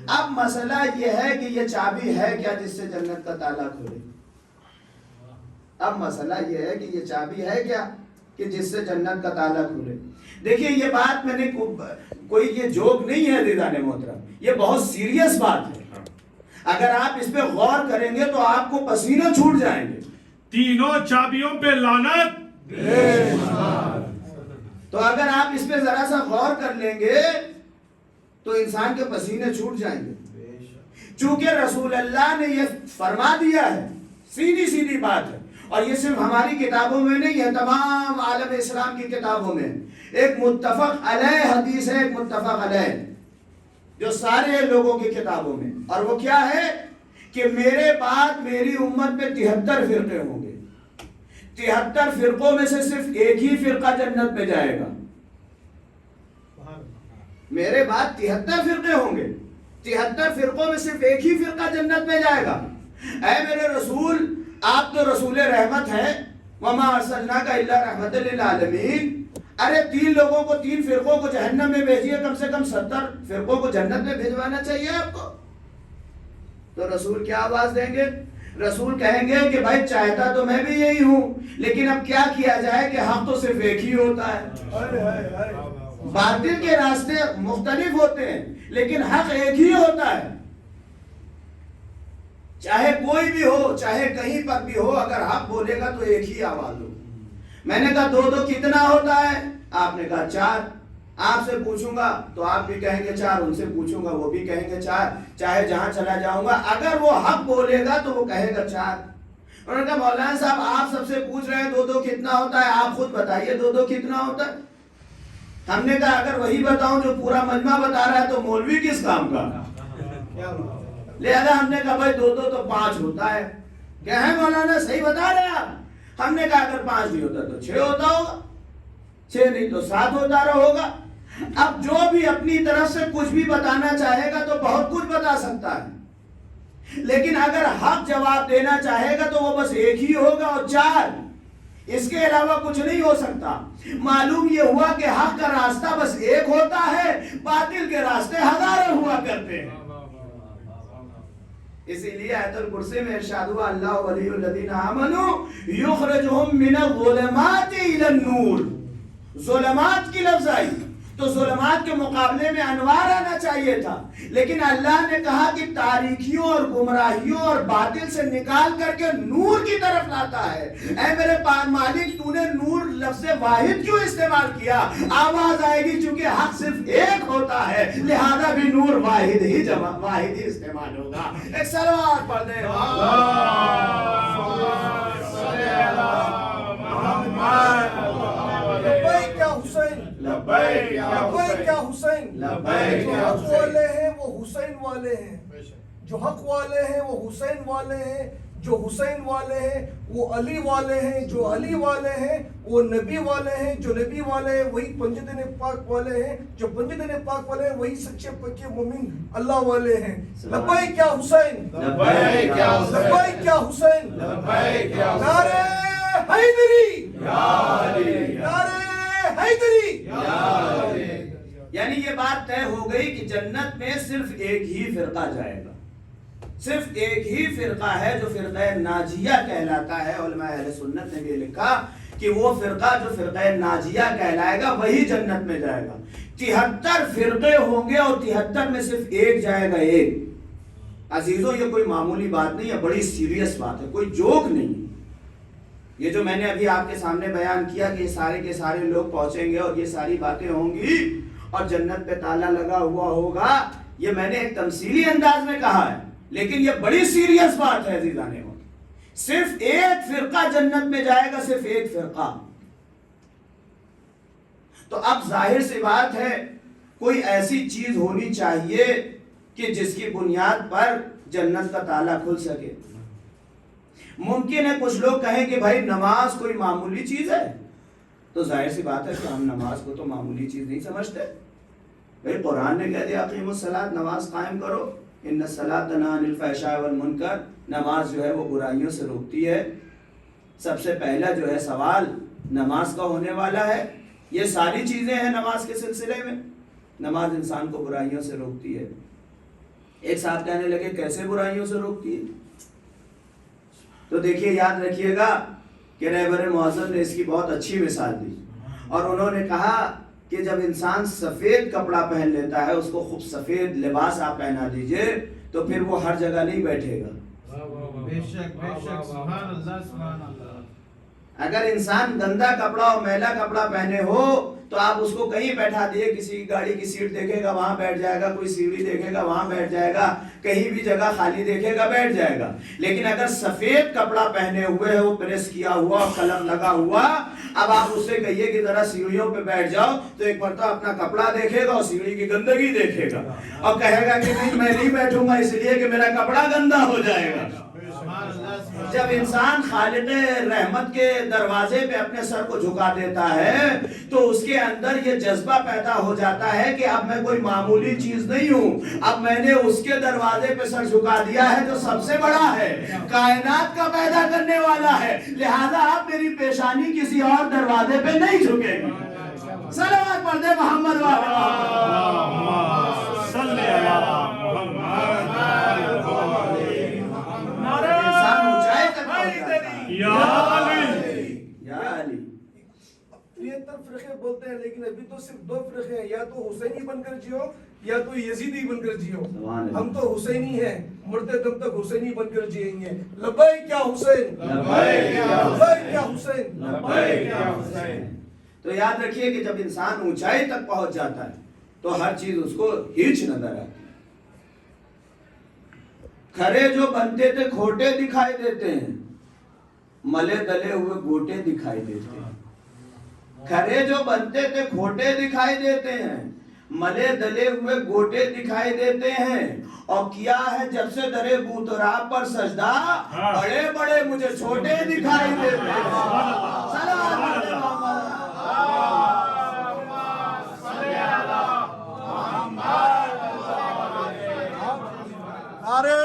اب مسئلہ یہ ہے کہ یہ چابی ہے کیا جس سے جنت کا تالا کھلے؟ اب مسئلہ یہ ہے کہ یہ چابی ہے کیا کہ جس سے جنت کا تالا کھلے؟ دیکھیے یہ بات میں نے کوئی یہ جوک نہیں ہے عزیزان محترم، یہ بہت سیریس بات ہے۔ اگر آپ اس پہ غور کریں گے تو آپ کو پسینہ چھوٹ جائیں گے۔ تینوں چابیوں پہ لعنت۔ تو اگر آپ اس پہ ذرا سا غور کر لیں گے تو انسان کے پسینے چھوٹ جائیں گے، چونکہ رسول اللہ نے یہ فرما دیا ہے، سیدھی سیدھی بات ہے، اور یہ صرف ہماری کتابوں میں نہیں ہے، تمام عالم اسلام کی کتابوں میں ایک متفق علیہ حدیث ہے، ایک متفق علیہ جو سارے لوگوں کی کتابوں میں، اور وہ کیا ہے کہ میرے بعد میری امت میں 73 فرقے ہوں گے، 73 فرقوں میں سے صرف ایک ہی فرقہ جنت میں جائے گا۔ میرے بعد 73 فرقے ہوں گے، 73 فرقوں میں صرف ایک ہی فرقہ جنت میں جائے گا۔ اے میرے رسول، آپ تو رسول رحمت ہیں، وما ارسلناک الا رحمت للعالمین، ارے 3 لوگوں کو 3 فرقوں کو جہنم میں بھیجیے، کم سے کم 70 فرقوں کو جنت میں بھیجوانا چاہیے آپ کو۔ تو رسول کیا آواز دیں گے؟ رسول کہیں گے کہ بھائی چاہتا تو میں بھی یہی ہوں، لیکن اب کیا کیا جائے کہ حق تو صرف ایک ہی ہوتا ہے۔ باطل کے راستے مختلف ہوتے ہیں لیکن حق ایک ہی ہوتا ہے، چاہے کوئی بھی ہو، چاہے کہیں پر بھی ہو، اگر حق بولے گا تو ایک ہی آواز ہو۔ میں نے کہا 2 کتنا ہوتا ہے؟ آپ نے کہا 4۔ آپ سے پوچھوں گا تو آپ بھی کہیں گے 4، ان سے پوچھوں گا وہ بھی کہیں گے 4، چاہے جہاں چلا جاؤں گا اگر وہ حق بولے گا تو وہ کہے گا 4۔ انہوں نے کہا مولانا صاحب آپ سب سے پوچھ رہے ہیں 2 کتنا ہوتا ہے، آپ خود بتائیے 2 کتنا ہوتا ہے۔ ہم نے کہا اگر وہی بتاؤں جو پورا مجمع بتا رہا ہے تو مولوی کس کام کا؟ لہذا ہم نے کہا بھائی 2 تو 5 ہوتا ہے۔ کیا ہے مولانا صحیح بتا رہے ہیں آپ؟ ہم نے کہا اگر 5 نہیں ہوتا تو 6 ہوتا ہوگا، 6 نہیں تو 7 ہوتا رہا ہوگا۔ اب جو بھی اپنی طرف سے کچھ بھی بتانا چاہے گا تو بہت کچھ بتا سکتا ہے، لیکن اگر حق جواب دینا چاہے گا تو وہ بس ایک ہی ہوگا اور 4، اس کے علاوہ کچھ نہیں ہو سکتا۔ معلوم یہ ہوا کہ حق کا راستہ بس ایک ہوتا ہے، باطل کے راستے ہزاروں ہوا کرتے ہیں۔ اسی لیے آیت الکرسی میں ارشاد ہوا اللہ ولی الذین آمنوا یخرجہم من الظلمات الی النور. ظلمات کی لفظ آئی تو ظلمات کے مقابلے میں انوار آنا چاہیے تھا، لیکن اللہ نے کہا کہ تاریکیوں اور گمراہیوں اور باطل سے نکال کر کے نور کی طرف لاتا ہے. اے میرے مالک تو نے نور لفظ واحد کیوں استعمال کیا؟ آواز آئے گی چونکہ حق صرف ایک ہوتا ہے لہذا بھی نور واحد ہی استعمال ہوگا. ایک صلوات پڑھ دیں. لبیک یا حسین، لبیک یا لبیک یا حسین. لبیک جو یا حق حسین. والے ہیں وہ حسین والے ہیں، جو حق والے ہیں وہ حسین والے ہیں، جو حسین والے ہیں وہ علی والے ہیں، جو علی والے ہیں وہ نبی والے ہیں، جو نبی والے ہیں وہی پنجدین پاک والے ہیں، جو پنجدین پاک والے ہیں وہی سچے پکے مومن اللہ والے ہیں. لبیک یا حسین، لبیک یا حسین. لبیک یا حسین. لبیک یا حسین. نعرہ حیدری، یا علی. نعرہ حیدری. یا علی. یعنی یہ بات طے ہو گئی کہ جنت میں صرف ایک ہی فرقہ جائے گا، صرف ایک ہی فرقہ ہے جو فرقہ ناجیہ کہلاتا ہے. علماء اہل سنت نے بھی لکھا کہ وہ فرقہ جو فرقہ ناجیہ کہلائے گا وہی جنت میں جائے گا. 73 فرقے ہوں گے اور 73 میں صرف ایک جائے گا. ایک عزیزوں یہ کوئی معمولی بات نہیں ہے، بڑی سیریس بات ہے، کوئی جوک نہیں. یہ جو میں نے ابھی آپ کے سامنے بیان کیا کہ یہ سارے کے سارے لوگ پہنچیں گے اور یہ ساری باتیں ہوں گی اور جنت پہ تالا لگا ہوا ہوگا، یہ میں نے ایک تمثیلی انداز میں کہا ہے، لیکن یہ بڑی سیریس بات ہے عزیزان. صرف ایک فرقہ جنت میں جائے گا، صرف ایک فرقہ. تو اب ظاہر سی بات ہے کوئی ایسی چیز ہونی چاہیے کہ جس کی بنیاد پر جنت کا تالا کھل سکے. ممکن ہے کچھ لوگ کہیں کہ بھائی نماز کوئی معمولی چیز ہے، تو ظاہر سی بات ہے کہ ہم نماز کو تو معمولی چیز نہیں سمجھتے. بھائی قرآن نے کہہ دیا اقیموا الصلاۃ، نماز قائم کرو. ان الصلاۃ تنہی عن الفحشاء والمنکر، نماز جو ہے وہ برائیوں سے روکتی ہے. سب سے پہلا جو ہے سوال نماز کا ہونے والا ہے. یہ ساری چیزیں ہیں نماز کے سلسلے میں. نماز انسان کو برائیوں سے روکتی ہے. ایک ساتھ کہنے لگے کیسے برائیوں سے روکتی ہے؟ تو دیکھیے یاد رکھیے گا کہ رہبر معظم نے اس کی بہت اچھی مثال دی، اور انہوں نے کہا کہ جب انسان سفید کپڑا پہن لیتا ہے، اس کو خوب سفید لباس آپ پہنا دیجئے تو پھر وہ ہر جگہ نہیں بیٹھے گا. بے شک بے شک، سبحان اللہ سبحان اللہ. اگر انسان گندا کپڑا اور میلا کپڑا پہنے ہو تو آپ اس کو کہیں بیٹھا دیے، کسی گاڑی کی سیٹ دیکھے گا وہاں بیٹھ جائے گا، کوئی سیڑھی دیکھے گا وہاں بیٹھ جائے گا، کہیں بھی جگہ خالی دیکھے گا بیٹھ جائے گا. لیکن اگر سفید کپڑا پہنے ہوئے ہے، وہ پریس کیا ہوا، قلم لگا ہوا، اب آپ اس سے کہیے کہ ذرا سیڑھیوں پہ بیٹھ جاؤ تو ایک مرتبہ اپنا کپڑا دیکھے گا اور سیڑھی کی گندگی دیکھے گا اور کہے گا کہ نہیں میں نہیں بیٹھوں گا اس لیے کہ میرا کپڑا گندا ہو جائے گا. جب انسان خالق رحمت کے دروازے پہ اپنے سر کو جھکا دیتا ہے تو اس کے اندر یہ جذبہ پیدا ہو جاتا ہے کہ اب میں کوئی معمولی چیز نہیں ہوں، اب میں نے اس کے دروازے پہ سر جھکا دیا ہے جو سب سے بڑا ہے، کائنات کا پیدا کرنے والا ہے، لہذا اب میری پیشانی کسی اور دروازے پہ نہیں جھکے گی. صلوات پڑھ دے محمد صلی اللہ محمد. انسان اونچائی تک پہنچتا ہے. یا علی. یا علی. 73 فرقے بولتے ہیں لیکن ابھی تو صرف 2 فرقے ہیں، یا تو حسینی بن کر جیو یا تو یزیدی بن کر جیو. ہم تو حسینی ہیں، مرتے دم تک حسینی بن کر جیئیں گے. لبیک یا حسین، لبیک یا لبیک یا حسین، لبیک یا حسین. تو یاد رکھیے کہ جب انسان اونچائی تک پہنچ جاتا ہے تو ہر چیز اس کو ہیچ نظر آتی ہے. کھرے جو بنتے تھے کھوٹے دکھائی دیتے ہیں، ملے دلے ہوئے گوٹے دکھائی دیتے ہیں. کھرے جو بنتے تھے کھوٹے دکھائی دیتے ہیں، ملے دلے ہوئے گوٹے دکھائی دیتے ہیں. اور کیا ہے جب سے درے بوتراب پر سجدہ، بڑے بڑے مجھے چھوٹے دکھائی دیتے ہیں. نعرہ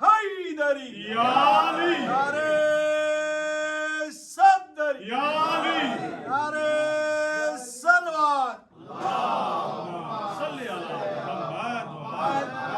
حیدری، یا علی. نعرہ صدر، یا علی. نعرہ صلوات. صلی اللہ محمد.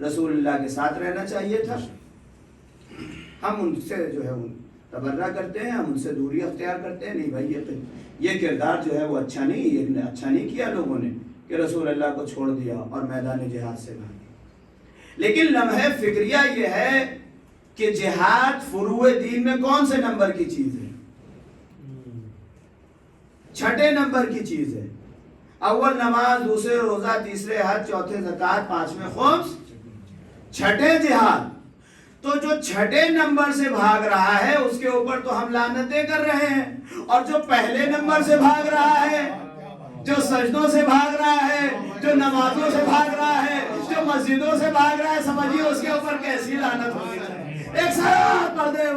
رسول اللہ کے ساتھ رہنا چاہیے تھا. ہم ان سے جو ہے تبرہ کرتے ہیں, ہم ان سے دوری اختیار کرتے ہیں. نہیں بھائی, یہ کردار جو ہے وہ اچھا نہیں کیا لوگوں نے کہ رسول اللہ کو چھوڑ دیا اور میدان جہاد سے بھاگ. لیکن لمحہ فکریہ یہ ہے کہ جہاد فروع دین میں کون سے نمبر کی چیز ہے؟ چھٹے نمبر کی چیز ہے. اول نماز, دوسرے روزہ, تیسرے حج, چوتھے زکوٰۃ, پانچویں خمس, چھٹے جہاد. تو جو چھٹے نمبر سے بھاگ رہا ہے اس کے اوپر تو ہم لعنتیں کر رہے ہیں, اور جو پہلے نمبر سے بھاگ رہا ہے, جو سجدوں سے بھاگ رہا ہے, جو نمازوں سے بھاگ رہا ہے, جو مسجدوں سے بھاگ رہا ہے, سمجھیے اس کے اوپر کیسی لعنت ہونی چاہیے. ایک ساتھ پڑھ دیں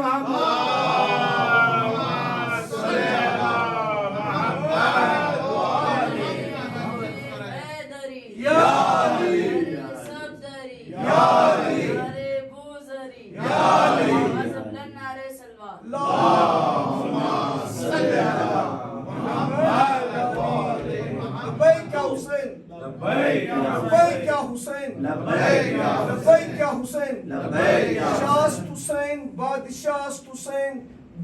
لبیک یا حسین, لبیک یا حسین, شاست حسین, بادشاہ است حسین,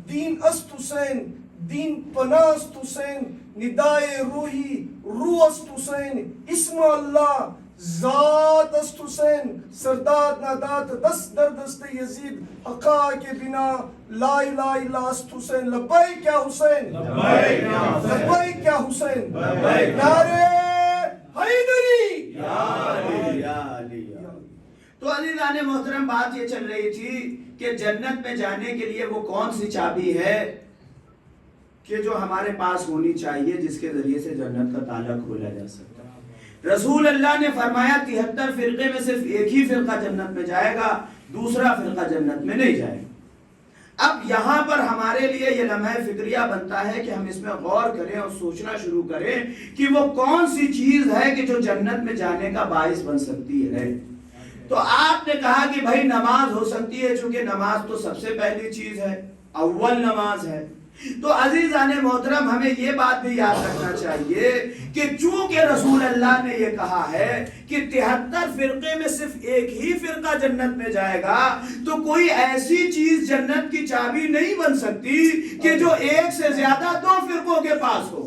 دین است حسین, دین پناہ است حسین, ندائے روحی روح است حسین, اسم اللہ ذات است حسین, سرداد نادات دست در دست یزید, حقا کے بنا لا الہ الا است حسین. لبیک یا حسین, لبیک یا حسین, نعرے حیدری. تو عزیزان محترم, بات یہ چل رہی تھی کہ جنت میں جانے کے لیے وہ کون سی چابی ہے کہ جو ہمارے پاس ہونی چاہیے جس کے ذریعے سے جنت کا تالا کھولا جا سکتا ہے. رسول اللہ نے فرمایا 73 فرقے میں صرف ایک ہی فرقہ جنت میں جائے گا, دوسرا فرقہ جنت میں نہیں جائے گا. اب یہاں پر ہمارے لیے یہ لمحہ فکریہ بنتا ہے کہ ہم اس میں غور کریں اور سوچنا شروع کریں کہ وہ کون سی چیز ہے کہ جو جنت میں جانے کا باعث بن سکتی ہے. تو آپ نے کہا کہ بھائی نماز ہو سکتی ہے, چونکہ نماز تو سب سے پہلی چیز ہے, اول نماز ہے. تو عزیزان محترم, ہمیں یہ بات بھی یاد رکھنا چاہیے کہ چونکہ رسول اللہ نے یہ کہا ہے کہ 73 فرقے میں صرف ایک ہی فرقہ جنت میں جائے گا, تو کوئی ایسی چیز جنت کی چابی نہیں بن سکتی کہ جو ایک سے زیادہ 2 فرقوں کے پاس ہو.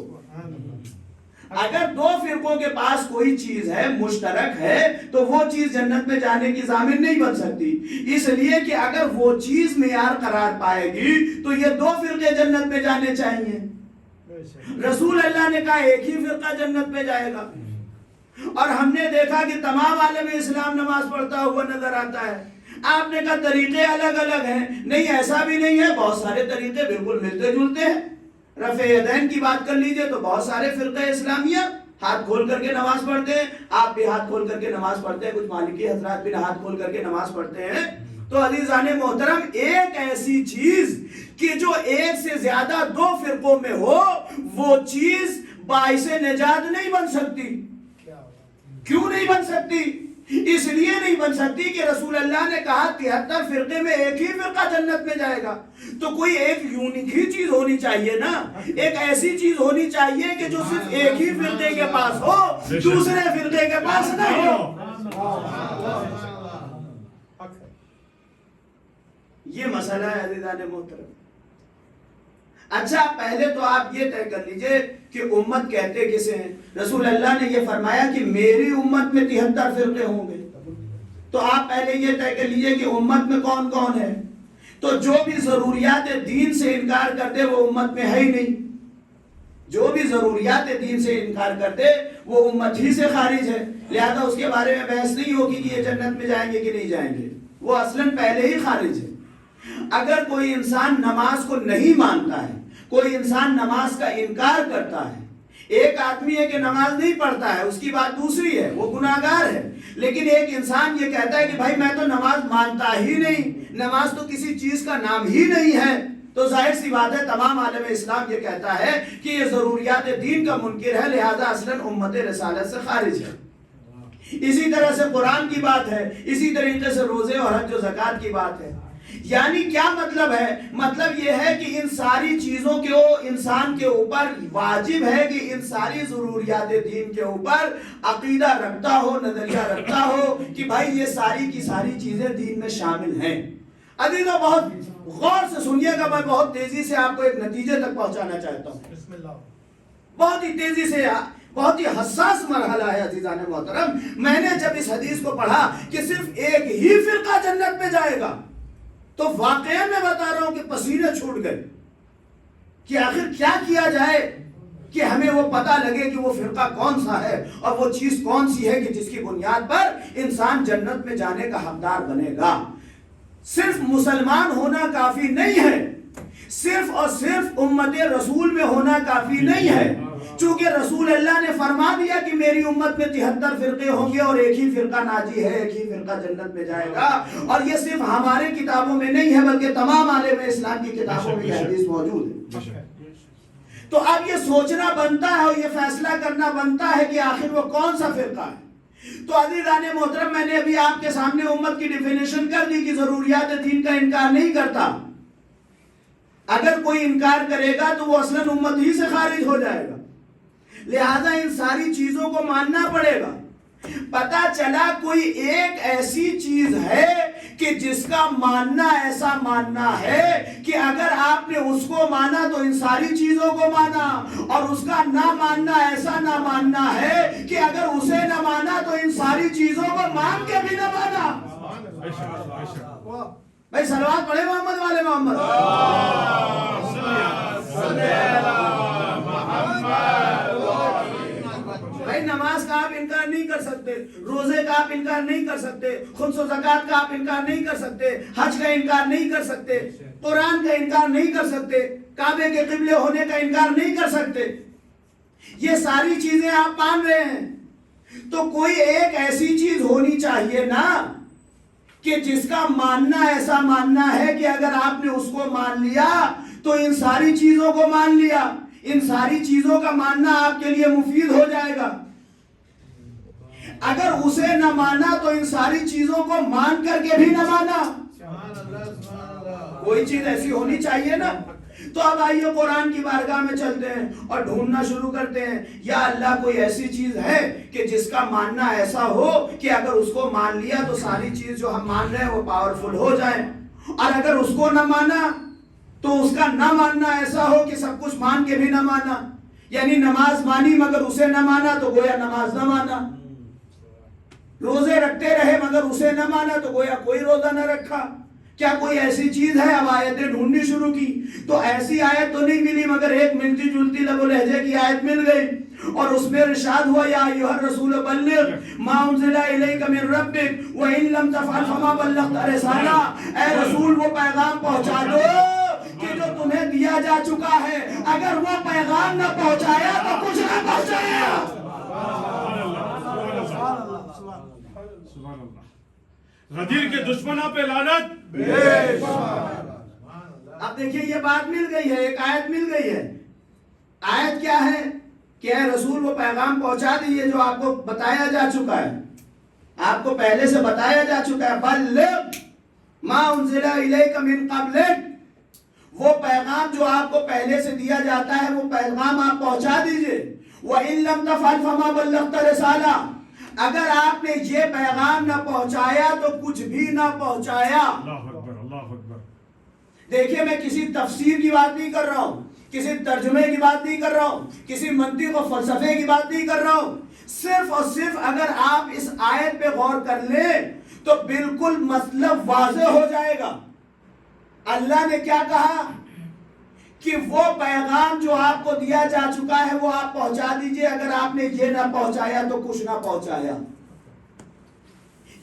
اگر 2 فرقوں کے پاس کوئی چیز ہے, مشترک ہے, تو وہ چیز جنت میں جانے کی ضامن نہیں بن سکتی. اس لیے کہ اگر وہ چیز معیار قرار پائے گی تو یہ 2 فرقے جنت میں جانے چاہیے. رسول اللہ نے کہا ایک ہی فرقہ جنت میں جائے گا, اور ہم نے دیکھا کہ تمام عالم اسلام نماز پڑھتا ہوا نظر آتا ہے. آپ نے کہا طریقے الگ الگ ہیں. نہیں, ایسا بھی نہیں ہے, بہت سارے طریقے بالکل ملتے جلتے ہیں. رفع یدین کی بات کر لیجئے تو بہت سارے فرقہ اسلامیہ ہاتھ کھول کر کے نماز پڑھتے ہیں, آپ بھی ہاتھ کھول کر کے نماز پڑھتے ہیں, کچھ مالکی حضرات بھی ہاتھ کھول کر کے نماز پڑھتے ہیں. تو عزیزان محترم, ایک ایسی چیز کہ جو ایک سے زیادہ 2 فرقوں میں ہو, وہ چیز باعث نجات نہیں بن سکتی. کیوں نہیں بن سکتی؟ اس لیے نہیں بن سکتی کہ رسول اللہ نے کہا 73 فرقے میں ایک ہی فرقہ جنت میں جائے گا. تو کوئی ایک یونیک ہی چیز ہونی چاہیے نا, ایک ایسی چیز ہونی چاہیے کہ جو صرف ایک ہی فرقے کے پاس ہو, دوسرے فرقے کے پاس نہ ہو. یہ مسئلہ ہے عزیزان محترم. اچھا, پہلے تو آپ یہ طے کر لیجئے کہ امت کہتے کسے ہیں. رسول اللہ نے یہ فرمایا کہ میری امت میں 73 فرقے ہوں گے. تو آپ پہلے یہ طے کر لیجئے کہ امت میں کون کون ہے. تو جو بھی ضروریات دین سے انکار کرتے وہ امت میں ہے ہی نہیں. جو بھی ضروریات دین سے انکار کرتے وہ امت ہی سے خارج ہے. لہذا اس کے بارے میں بحث نہیں ہوگی کہ یہ جنت میں جائیں گے کہ نہیں جائیں گے, وہ اصلاً پہلے ہی خارج ہے. اگر کوئی انسان نماز کو نہیں مانتا ہے, کوئی انسان نماز کا انکار کرتا ہے, ایک آدمی ہے کہ نماز نہیں پڑھتا ہے, اس کی بات دوسری ہے, وہ گناہگار ہے. لیکن ایک انسان یہ کہتا ہے کہ بھائی میں تو نماز مانتا ہی نہیں, نماز تو کسی چیز کا نام ہی نہیں ہے, تو ظاہر سی بات ہے تمام عالم اسلام یہ کہتا ہے کہ یہ ضروریات دین کا منکر ہے, لہذا اصلاً امت رسالت سے خارج ہے. اسی طرح سے قرآن کی بات ہے, اسی طریقے سے روزے اور حج و زکوٰۃ کی بات ہے. یعنی کیا مطلب ہے؟ مطلب یہ ہے کہ ان ساری چیزوں کے انسان کے اوپر واجب ہے کہ ان ساری ضروریات دین کے اوپر عقیدہ رکھتا ہو، نظریہ رکھتا ہو کہ بھائی یہ ساری کی ساری چیزیں دین میں شامل ہیں۔ عزیزو بہت غور سے سنیے گا، میں بہت تیزی سے آپ کو ایک نتیجے تک پہنچانا چاہتا ہوں، بسم اللہ۔ بہت ہی تیزی سے، بہت ہی حساس مرحلہ ہے عزیزان محترم۔ میں نے جب اس حدیث کو پڑھا کہ صرف ایک ہی فرقہ جنت میں جائے گا تو واقعہ میں بتا رہا ہوں کہ پسینے چھوٹ گئے کہ آخر کیا کیا جائے کہ ہمیں وہ پتہ لگے کہ وہ فرقہ کون سا ہے اور وہ چیز کون سی ہے کہ جس کی بنیاد پر انسان جنت میں جانے کا حقدار بنے گا۔ صرف مسلمان ہونا کافی نہیں ہے، صرف اور صرف امت رسول میں ہونا کافی نہیں ہے، چونکہ رسول اللہ نے فرما دیا کہ میری امت میں 73 فرقے ہوں گے اور ایک ہی فرقہ ناجی ہے، ایک ہی فرقہ جنت میں جائے گا۔ اور یہ صرف ہمارے کتابوں میں نہیں ہے بلکہ تمام عالم اسلام کی کتابوں میں یہ حدیث موجود ہے۔ تو اب یہ سوچنا بنتا ہے اور یہ فیصلہ کرنا بنتا ہے کہ آخر وہ کون سا فرقہ ہے۔ تو عزیزان محترم، میں نے ابھی آپ کے سامنے امت کی ڈیفینیشن کر دی کہ ضروریات دین کا انکار نہیں کرتا۔ اگر کوئی انکار کرے گا تو وہ اصلاً امت ہی سے خارج ہو جائے گا، لہذا ان ساری چیزوں کو ماننا پڑے گا۔ پتا چلا کوئی ایک ایسی چیز ہے کہ جس کا ماننا ایسا ماننا ہے کہ اگر آپ نے اس کو مانا تو ان ساری چیزوں کو مانا، اور اس کا نہ ماننا ایسا نہ ماننا ہے کہ اگر اسے نہ مانا تو ان ساری چیزوں کو مان کے بھی نہ مانا۔ بھائی صلوات پڑھے محمد والے محمد۔ بھائی نماز کا آپ انکار نہیں کر سکتے، روزے کا آپ انکار نہیں کر سکتے، خمس و زکوٰۃ کا آپ انکار نہیں کر سکتے، حج کا انکار نہیں کر سکتے، قرآن کا انکار نہیں کر سکتے، کعبے کے قبلے ہونے کا انکار نہیں کر سکتے۔ یہ ساری چیزیں آپ مان رہے ہیں، تو کوئی ایک ایسی چیز ہونی چاہیے نا کہ جس کا ماننا ایسا ماننا ہے کہ اگر آپ نے اس کو مان لیا تو ان ساری چیزوں کو مان لیا، ان ساری چیزوں کا ماننا آپ کے لیے مفید ہو جائے گا۔ اگر اسے نہ مانا تو ان ساری چیزوں کو مان کر کے بھی نہ مانا، کوئی چیز ایسی ہونی چاہیے نا۔ تو اب آئیے قرآن کی بارگاہ میں چلتے ہیں اور ڈھونڈنا شروع کرتے ہیں، یا اللہ کوئی ایسی چیز ہے کہ جس کا ماننا ایسا ہو کہ اگر اس کو مان لیا تو ساری چیز جو ہم مان رہے ہیں وہ پاورفل ہو جائیں، اور اگر اس کو نہ مانا تو اس کا نہ ماننا ایسا ہو کہ سب کچھ مان کے بھی نہ مانا، یعنی نماز مانی مگر اسے نہ مانا تو گویا نماز نہ مانا، روزے رکھتے رہے مگر اسے نہ مانا تو گویا کوئی روزہ نہ رکھا۔ کیا کوئی ایسی چیز ہے؟ اب آیتیں ڈھونڈنی شروع کی تو ایسی آیت تو نہیں ملی مگر ایک ملتی جلتی لب و لہجے کی آیت مل گئی، اور اس میں ارشاد ہوا یا ایھا الرسول بلغ ما انزل الیک من ربک وان لم تفعل فما بلغت رسالہ۔ اے رسول وہ پیغام پہنچا دو کہ جو تمہیں دیا جا چکا ہے، اگر وہ پیغام نہ پہنچایا تو کچھ نہ پہنچایا۔ غدیر کے دشمنوں پہ لعنت۔ اب دیکھیے یہ بات مل گئی ہے، ایک آیت مل گئی ہے۔ آیت کیا ہے کہ اے رسول وہ پیغام پہنچا دیجئے جو آپ کو بتایا جا چکا ہے، آپ کو پہلے سے بتایا جا چکا ہے۔ بلغ ما انزل الیک من قبلک، وہ پیغام جو آپ کو پہلے سے دیا جاتا ہے وہ پیغام آپ پہنچا دیجئے۔ وَإِن لَمْ تَفْعَلْ فَمَا بَلَّغْتَ رِسَالَةَ، اگر آپ نے یہ پیغام نہ پہنچایا تو کچھ بھی نہ پہنچایا۔ اللہ اکبر، اللہ اکبر۔ دیکھیے میں کسی تفسیر کی بات نہیں کر رہا ہوں، کسی ترجمے کی بات نہیں کر رہا ہوں، کسی منطق و فلسفے کی بات نہیں کر رہا ہوں، صرف اور صرف اگر آپ اس آیت پہ غور کر لیں تو بالکل مطلب واضح ہو جائے گا۔ اللہ نے کیا کہا کہ وہ پیغام جو آپ کو دیا جا چکا ہے وہ آپ پہنچا دیجئے، اگر آپ نے یہ نہ پہنچایا تو کچھ نہ پہنچایا۔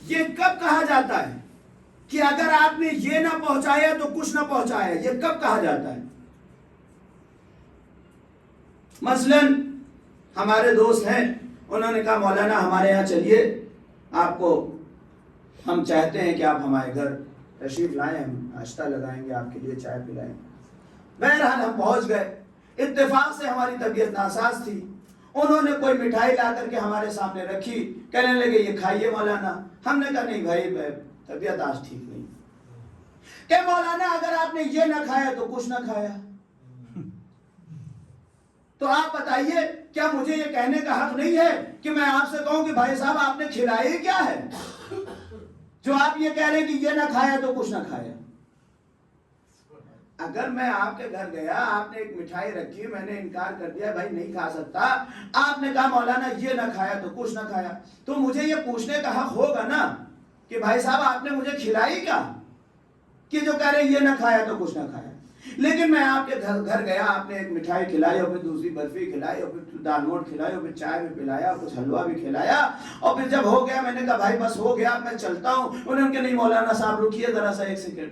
یہ کب کہا جاتا ہے کہ اگر آپ نے یہ نہ پہنچایا تو کچھ نہ پہنچایا؟ یہ کب کہا جاتا ہے؟ مثلا ہمارے دوست ہیں، انہوں نے کہا مولانا ہمارے یہاں چلیے، آپ کو ہم چاہتے ہیں کہ آپ ہمارے گھر تشریف لائیں، ہم ناشتہ لگائیں گے، آپ کے لیے چائے پلائیں۔ بہرحال ہم پہنچ گئے، اتفاق سے ہماری طبیعت ناساز تھی، انہوں نے کوئی مٹھائی لا کر کے ہمارے سامنے رکھی، کہنے لگے یہ کھائیے مولانا۔ ہم نے کہا نہیں بھائی طبیعت آج ٹھیک نہیں۔ کہ مولانا اگر آپ نے یہ نہ کھایا تو کچھ نہ کھایا. تو آپ بتائیے کیا مجھے یہ کہنے کا حق نہیں ہے کہ میں آپ سے کہوں کہ بھائی صاحب آپ نے کھلایا ہی کیا ہے جو آپ یہ کہہ رہے ہیں کہ یہ نہ کھایا تو کچھ نہ کھایا. اگر میں آپ کے گھر گیا, آپ نے ایک مٹھائی رکھی, میں نے انکار کر دیا بھائی نہیں کھا سکتا, آپ نے کہا مولانا یہ نہ کھایا تو کچھ نہ کھایا, تو مجھے یہ پوچھنے کا حق ہوگا نا کہ بھائی صاحب آپ نے مجھے کھلائی کیا کہ جو کہہ رہے یہ نہ کھایا تو کچھ نہ کھایا. لیکن میں آپ کے گھر گیا, آپ نے ایک مٹھائی کھلائی اور پھر دوسری برفی کھلائی اور پھر دال موٹ کھلائی اور پھر چائے میں پلایا, کچھ حلوہ بھی کھلایا, اور پھر جب ہو گیا میں نے کہا بھائی بس ہو گیا میں چلتا ہوں. انہوں نے نہیں مولانا صاحب رکیے ذرا سا ایک سیکنڈ.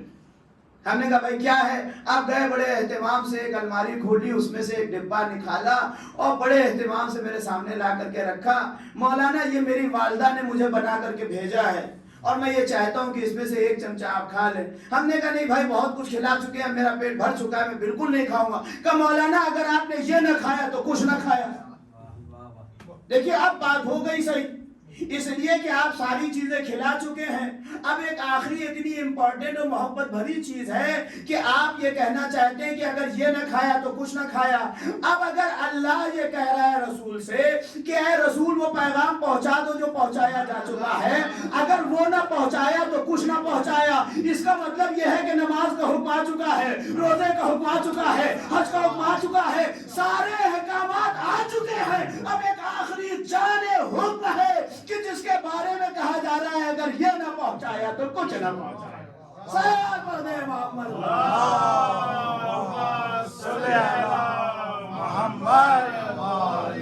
ہم نے کہا بھائی کیا ہے؟ آپ گئے بڑے اہتمام سے ایک الماری کھولی, اس میں سے ایک ڈبہ نکالا اور بڑے اہتمام سے میرے سامنے لا کر کے رکھا. مولانا یہ میری والدہ نے مجھے بنا کر کے بھیجا ہے اور میں یہ چاہتا ہوں کہ اس میں سے ایک چمچہ آپ کھا لیں. ہم نے کہا نہیں بھائی بہت کچھ کھلا چکے ہیں, میرا پیٹ بھر چکا ہے, میں بالکل نہیں کھاؤں گا. کہا مولانا اگر آپ نے یہ نہ کھایا تو کچھ نہ کھایا. دیکھیے اب بات ہو گئی صحیح, اس لیے کہ آپ ساری چیزیں کھلا چکے ہیں. اب ایک آخری اتنی امپورٹنٹ اور محبت بھری چیز ہے کہ آپ یہ کہنا چاہتے ہیں کہ اگر یہ نہ کھایا تو کچھ نہ کھایا. اب اگر اللہ یہ کہہ رہا ہے رسول سے کہ اے رسول وہ پیغام پہنچا دو جو پہنچایا جا چکا ہے, اگر وہ نہ پہنچایا تو کچھ نہ پہنچایا, اس کا مطلب یہ ہے کہ نماز کا حکم آ چکا ہے, روزے کا حکم آ چکا ہے, حج کا حکم آ چکا ہے, سارے احکامات آ چکے ہیں. اب ایک آخری جان حکم ہے کہ جس کے بارے میں کہا جا رہا ہے اگر یہ نہ پہنچایا تو کچھ نہ پہنچایا. صلوات پڑھ دے محمد, صلی اللہ محمد.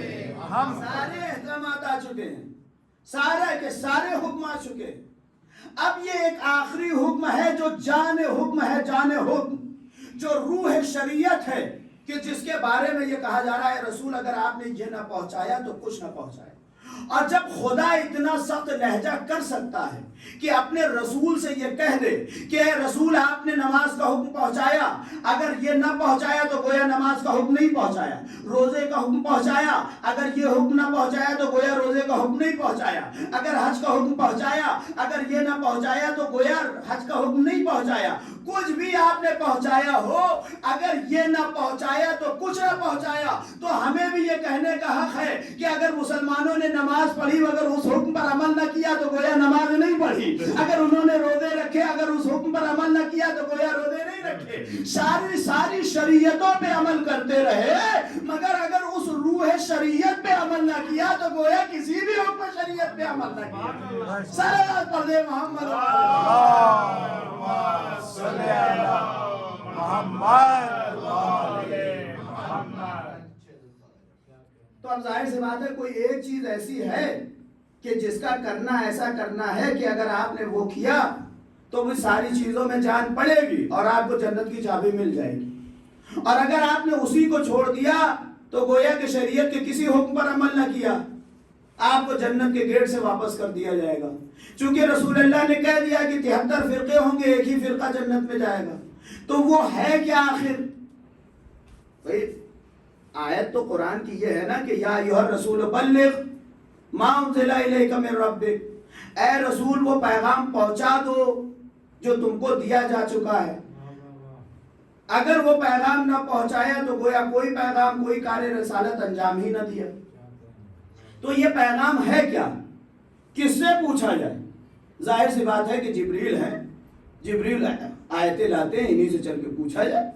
ہم سارے احکامات آ چکے ہیں, سارے کے سارے حکم آ چکے ہیں. اب یہ ایک آخری حکم ہے جو جان حکم ہے, جان حکم جو روح شریعت ہے کہ جس کے بارے میں یہ کہا جا رہا ہے رسول اگر آپ نے یہ نہ پہنچایا تو کچھ نہ پہنچایا. اور جب خدا اتنا سخت لہجہ کر سکتا ہے کہ اپنے رسول سے یہ کہہ دے کہ اے رسول آپ نے نماز کا حکم پہنچایا, اگر یہ نہ پہنچایا تو گویا نماز کا حکم نہیں پہنچایا, روزے کا حکم پہنچایا, اگر یہ حکم نہ پہنچایا تو گویا روزے کا حکم نہیں پہنچایا, اگر حج کا حکم پہنچایا, اگر یہ نہ پہنچایا تو گویا حج کا حکم نہیں پہنچایا. کچھ بھی آپ نے پہنچایا ہو, اگر یہ نہ پہنچایا تو کچھ نہ پہنچایا. تو ہمیں بھی یہ کہنے کا حق ہے کہ اگر مسلمانوں نے نماز پڑھی اگر اس حکم پر عمل نہ کیا تو گویا نماز نہیں پڑھی, اگر انہوں نے روزے رکھے اگر اس حکم پر عمل نہ کیا تو گویا روزے نہیں رکھے. ساری شریعتوں پہ عمل کرتے رہے مگر اگر اس روح شریعت پہ عمل نہ کیا تو گویا کسی بھی حکم شریعت پہ عمل نہ کیا. صلوات پڑھ دے محمد, صلی اللہ محمد. تو اب ظاہر سی بات ہے کوئی ایک چیز ایسی ہے کہ جس کا کرنا ایسا کرنا ہے کہ اگر آپ نے وہ کیا تو وہ ساری چیزوں میں جان پڑے گی اور آپ کو جنت کی چابی مل جائے گی. اور اگر آپ نے اسی کو چھوڑ دیا تو گویا کہ شریعت کے کسی حکم پر عمل نہ کیا, آپ کو جنت کے گیٹ سے واپس کر دیا جائے گا. چونکہ رسول اللہ نے کہہ دیا کہ 73 فرقے ہوں گے, ایک ہی فرقہ جنت میں جائے گا. تو وہ ہے کیا آخر؟ بھئی آیت تو قرآن کی یہ ہے نا کہ یا ایھا الرسول بلغ ما انزل الیک من ربک, اے رسول وہ پیغام پہنچا دو جو تم کو دیا جا چکا ہے. اگر وہ پیغام نہ پہنچایا تو گویا کوئی پیغام کوئی کار رسالت انجام ہی نہ دیا. تو یہ پیغام ہے کیا, کس سے پوچھا جائے؟ ظاہر سی بات ہے کہ جبریل ہے, جبریل آیتیں لاتے ہیں, انہی سے چل کے پوچھا جائے.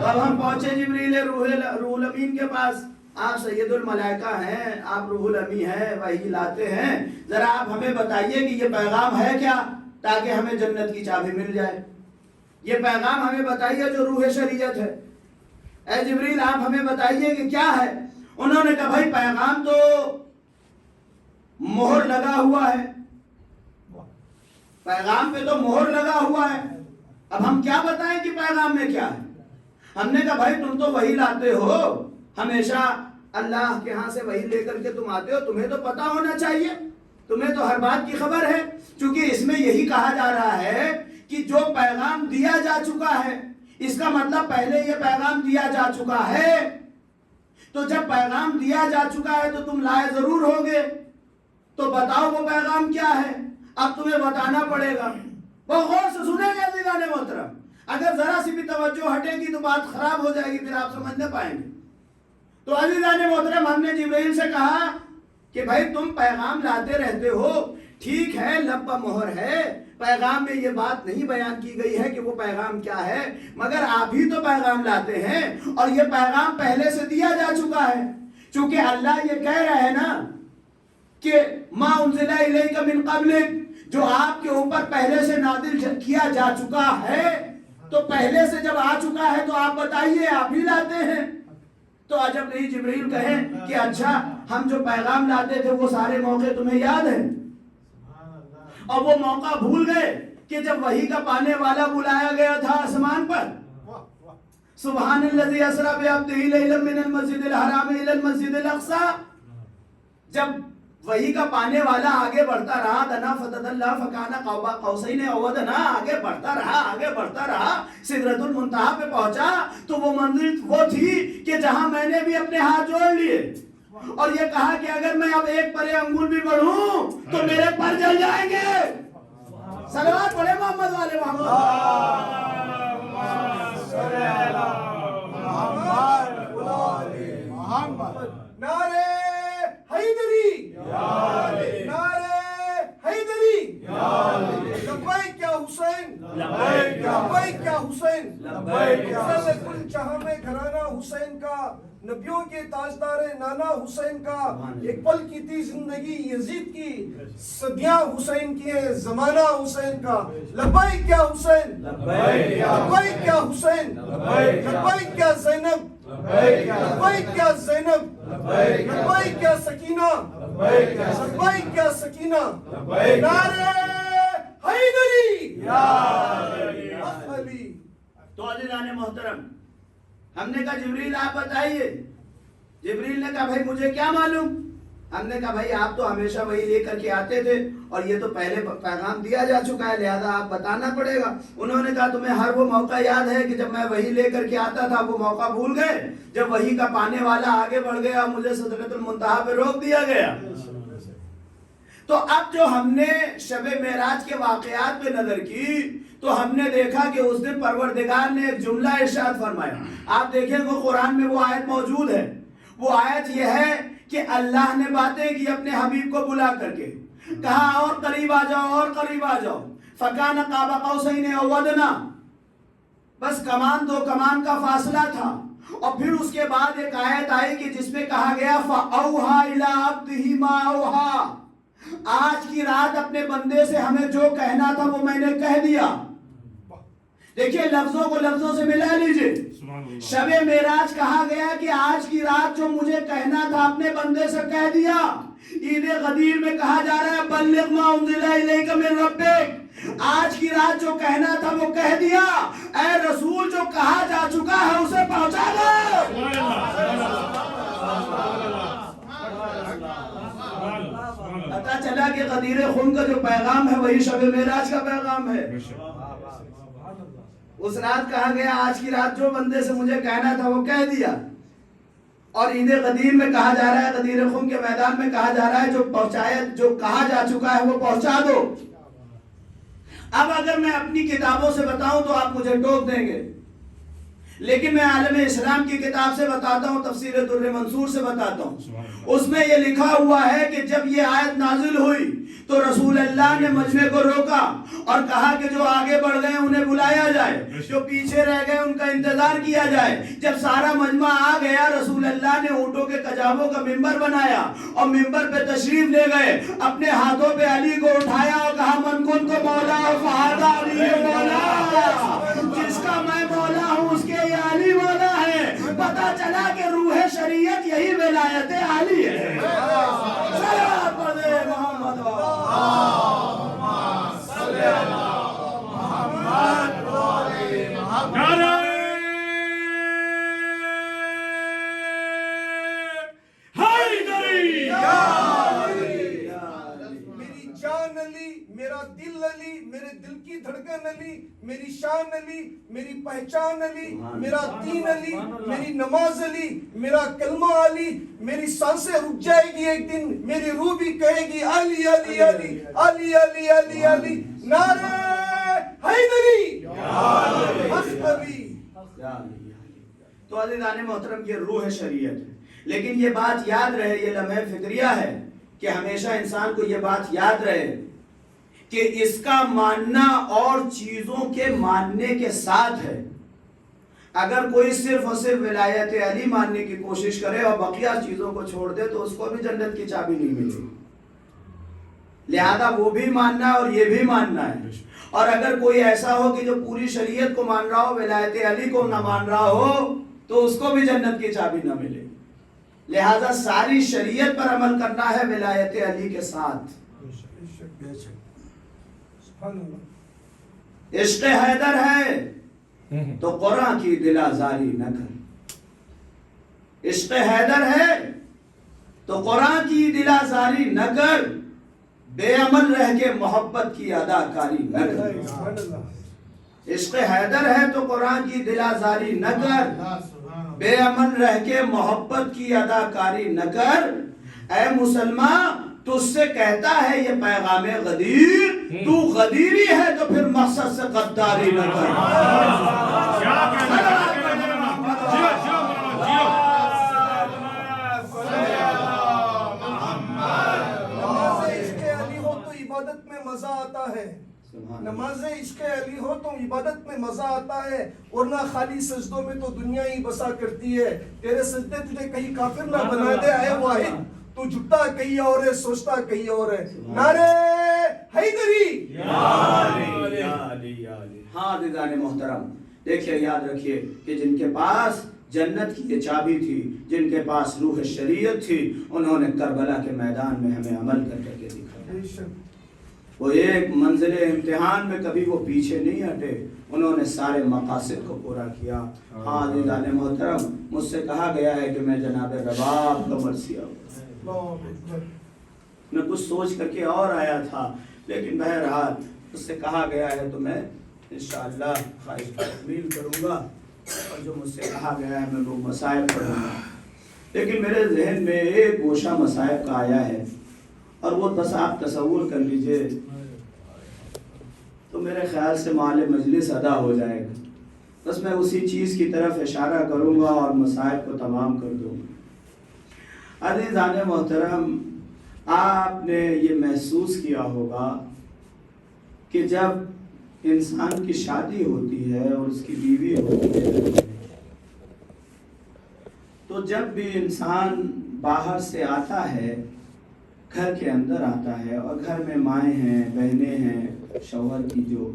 اب ہم پہنچے جبریل روح الامین کے پاس. آپ سید الملائکہ ہیں, آپ روح الامین ہیں, وحی لاتے ہیں. ذرا آپ ہمیں بتائیے کہ یہ پیغام ہے کیا تاکہ ہمیں جنت کی چابی مل جائے. یہ پیغام ہمیں بتائیے جو روح شریعت ہے. اے جبریل آپ ہمیں بتائیے کہ کیا ہے. انہوں نے کہا بھائی پیغام تو مہر لگا ہوا ہے, پیغام پہ تو مہر لگا ہوا ہے. اب ہم کیا بتائیں کہ پیغام میں کیا ہے. ہم نے کہا بھائی تم تو وہی لاتے ہو, ہمیشہ اللہ کے ہاں سے وہی لے کر کے تم آتے ہو, تمہیں تو پتا ہونا چاہیے, تمہیں تو ہر بات کی خبر ہے. چونکہ اس میں یہی کہا جا رہا ہے کہ جو پیغام دیا جا چکا ہے, اس کا مطلب پہلے یہ پیغام دیا جا چکا ہے تو جب پیغام دیا جا چکا ہے تو تم لائے ضرور ہوگے، تو بتاؤ وہ پیغام کیا ہے، اب تمہیں بتانا پڑے گا۔ بہت غور سے سنیں گے عزیزان محترم، اگر ذرا سی بھی توجہ ہٹے گی تو بات خراب ہو جائے گی، پھر آپ سمجھ نہ پائیں گے۔ تو عزیزان محترم، ہم نے جبرائیل سے کہا کہ بھائی تم پیغام لاتے رہتے ہو، ٹھیک ہے، لب پہ مہر ہے، پیغام میں یہ بات نہیں بیان کی گئی ہے کہ وہ پیغام کیا ہے، مگر آپ ہی تو پیغام لاتے ہیں اور یہ پیغام پہلے سے دیا جا چکا ہے۔ چونکہ اللہ یہ کہہ رہا ہے نا کہ ما انزل الیک من قبلک، جو آپ کے اوپر پہلے سے نازل کیا جا چکا ہے، تو پہلے سے جب آ چکا ہے تو آپ بتائیے، آپ ہی لاتے ہیں۔ تو عجب نہیں جبرائیل کہیں کہ اچھا ہم جو پیغام لاتے تھے وہ سارے موقع تمہیں یاد ہیں، اور وہ موقع بھول گئے کہ جب وحی کا پانے والا بلایا گیا تھا آسمان پر، سبحان الذی اسری بعبدہ لیلا من المسجد الحرام الی المسجد الاقصی، جب وحی کا پانے والا آگے بڑھتا رہا، دنا فتدلی فکان قاب قوسین او ادنی، آگے بڑھتا رہا سدرۃ المنتہا پہ پہنچا، تو وہ منزل وہ تھی کہ جہاں میں نے بھی اپنے ہاتھ جوڑ لیے اور یہ کہا کہ اگر میں اب ایک پر انگول بھی بڑھوں تو میرے پر جل جائیں گے۔ صلوات پڑھے محمد والے محمد۔ نعرہ حیدری، نعرہ حیدری، لبیک یا حسین، لبیک یا حسین، افضل کل جہاں میں گھرانہ حسین کا، نبیوں کے تاجدار نانا حسین کا، ایک پل کی تھی زندگی یزید کی، صدیاں حسین کی ہیں، زمانہ حسین کا۔ لبیک یا حسین، لبیک یا حسین، لبیک یا زینب، لبیک یا زینب، لبیک یا سکینہ، لبیک یا سکینہ، نعرہ حیدری علی۔ تو عزیزان محترم، ہم نے کہا جبریل آپ بتائیے، جبریل نے کہا بھائی مجھے کیا معلوم، ہم نے کہا بھائی آپ تو ہمیشہ وہی لے کر کے آتے تھے اور یہ تو پہلے پیغام دیا جا چکا ہے، لہذا آپ بتانا پڑے گا۔ انہوں نے کہا تمہیں ہر وہ موقع یاد ہے کہ جب میں وہی لے کر کے آتا تھا، وہ موقع بھول گئے جب وہی کا پانے والا آگے بڑھ گیا، مجھے سدرۃ المنتہا پہ روک دیا گیا۔ تو اب جو ہم نے شب معراج کے واقعات پہ نظر کی تو ہم نے دیکھا کہ اس دن پروردگار نے ایک جملہ ارشاد فرمایا۔ آپ دیکھیں کہ قرآن میں وہ آیت موجود ہے، وہ آیت یہ ہے کہ اللہ نے باتیں کی اپنے حبیب کو بلا کر کے، کہا اور قریب آ جاؤ اور قریب آ جاؤ، فکان قاب قوسین او ادنی، بس کمان دو کمان کا فاصلہ تھا۔ اور پھر اس کے بعد ایک آیت آئی کہ جس میں کہا گیا فَأَوْحَى إِلَىٰ عَبْدِهِ مَا أَوْحَىٰ، آج کی رات اپنے بندے سے ہمیں جو کہنا تھا وہ میں نے کہہ دیا۔ دیکھیے لفظوں کو لفظوں سے ملا لیجئے، شب معراج کہا گیا کہ آج کی رات جو مجھے کہنا تھا اپنے بندے سے کہہ دیا۔ عید غدیر میں کہا جا رہا ہے بلغ ما انزل الیک من ربک، آج کی رات جو کہنا تھا وہ کہہ دیا، اے رسول جو کہا جا چکا ہے اسے پہنچا دو۔ پتا چلا کہ غدیر خون کا جو پیغام ہے وہی شب معراج کا پیغام ہے۔ اس رات کہا گیا آج کی رات جو بندے سے مجھے کہنا تھا وہ کہہ دیا، اور عید غدیر میں کہا جا رہا ہے، غدیر خون کے میدان میں کہا جا رہا ہے جو پہنچایا، جو کہا جا چکا ہے وہ پہنچا دو۔ اب اگر میں اپنی کتابوں سے بتاؤں تو آپ مجھے ٹوک دیں گے، لیکن میں عالم اسلام کی کتاب سے بتاتا ہوں، تفسیر در منصور سے بتاتا ہوں، اس میں یہ لکھا ہوا ہے کہ جب یہ آیت نازل ہوئی تو رسول اللہ نے مجمع کو روکا اور کہا کہ جو آگے بڑھ گئے انہیں بلایا جائے، جو پیچھے رہ گئے ان کا انتظار کیا جائے۔ جب سارا مجمع آ گیا، رسول اللہ نے اونٹوں کے کجاووں کا ممبر بنایا اور ممبر پہ تشریف لے گئے، اپنے ہاتھوں پہ علی کو اٹھایا اور کہا من کنت مولا فہذا علی مولا، جس کا میں مولا ہوں اس کے یہ علی مولا ہے۔ پتا چلا کہ روح شریعت یہی ولایت علی ہے۔ صلوات پڑھ دے محمد میری جان علی، میرا دل علی، میرے دل کی دھڑکن علی، میری شان علی، میری پہچان علی، میرا دین علی، میری نماز علی، میرا کلمہ علی، میری سانسیں رک جائے گی ایک دن، میری روح بھی کہے گی علی علی علی علی علی علی علی، نعرہ حیدری حق علی۔ تو عزیزان محترم یہ روح شریعت ہے، لیکن یہ بات یاد رہے، یہ لمحہ فکریہ ہے کہ ہمیشہ انسان کو یہ بات یاد رہے کہ اس کا ماننا اور چیزوں کے ماننے کے ساتھ ہے۔ اگر کوئی صرف اور صرف ولایت علی ماننے کی کوشش کرے اور بقیہ چیزوں کو چھوڑ دے تو اس کو بھی جنت کی چابی نہیں ملے گی، لہذا وہ بھی ماننا ہے اور یہ بھی ماننا ہے۔ اور اگر کوئی ایسا ہو کہ جو پوری شریعت کو مان رہا ہو، ولایت علی کو نہ مان رہا ہو، تو اس کو بھی جنت کی چابی نہ ملے، لہذا ساری شریعت پر عمل کرنا ہے ولایت علی کے ساتھ۔ عشق حیدر ہے تو قرآن کی دل آزاری نہ کر، عشق حیدر ہے تو قرآن کی دل آزاری نہ کر، بے عمل رہ کے محبت کی اداکاری نہ کر۔ عشق حیدر ہے تو قرآن کی دل آزاری نہ کر، بے عمل رہ کے محبت کی اداکاری نہ کر۔ اے مسلمان، تجھ سے کہتا ہے یہ پیغام غدیر، تو غدیری ہے تو پھر مقصد سے غداری نہ کر۔ نماز عشق علی ہو تو عبادت میں مزہ آتا ہے، نماز عشق علی ہو تو عبادت میں مزہ آتا ہے، ورنہ خالی سجدوں میں تو دنیا ہی بسا کرتی ہے۔ تیرے سجدے تجھے کہیں کافر نہ بنا دے اے واحد، تو جھٹا کہیں اور ہے، سوچتا کہیں اور ہے۔ نعرہ حیدری۔ ہاں عزیزان محترم، دیکھیے یاد رکھیے کہ جن کے پاس جنت کی یہ چابی تھی، جن کے پاس روح شریعت تھی، انہوں نے کربلا کے میدان میں ہمیں عمل کر کے دکھایا۔ وہ ایک منزل امتحان میں کبھی وہ پیچھے نہیں ہٹے، انہوں نے سارے مقاصد کو پورا کیا۔ ہاں عزیزان محترم، مجھ سے کہا گیا ہے کہ میں جناب رباب کا مرثیہ ہوں، میں کچھ سوچ کر کے اور آیا تھا، لیکن بہرحال اس سے کہا گیا ہے تو میں انشاءاللہ خواہش تکمیل کروں گا، اور جو مجھ سے کہا گیا ہے میں وہ مصائب پڑھوں گا۔ لیکن میرے ذہن میں ایک گوشہ مصائب کا آیا ہے، اور وہ بس آپ تصور کر لیجئے تو میرے خیال سے مال مجلس ادا ہو جائے گا۔ بس میں اسی چیز کی طرف اشارہ کروں گا اور مصائب کو تمام کر دوں گا۔ عزیزان محترم، آپ نے یہ محسوس کیا ہوگا کہ جب انسان کی شادی ہوتی ہے اور اس کی بیوی ہوتی ہے، تو جب بھی انسان باہر سے آتا ہے، گھر کے اندر آتا ہے، اور گھر میں مائیں ہیں، بہنیں ہیں، شوہر کی جو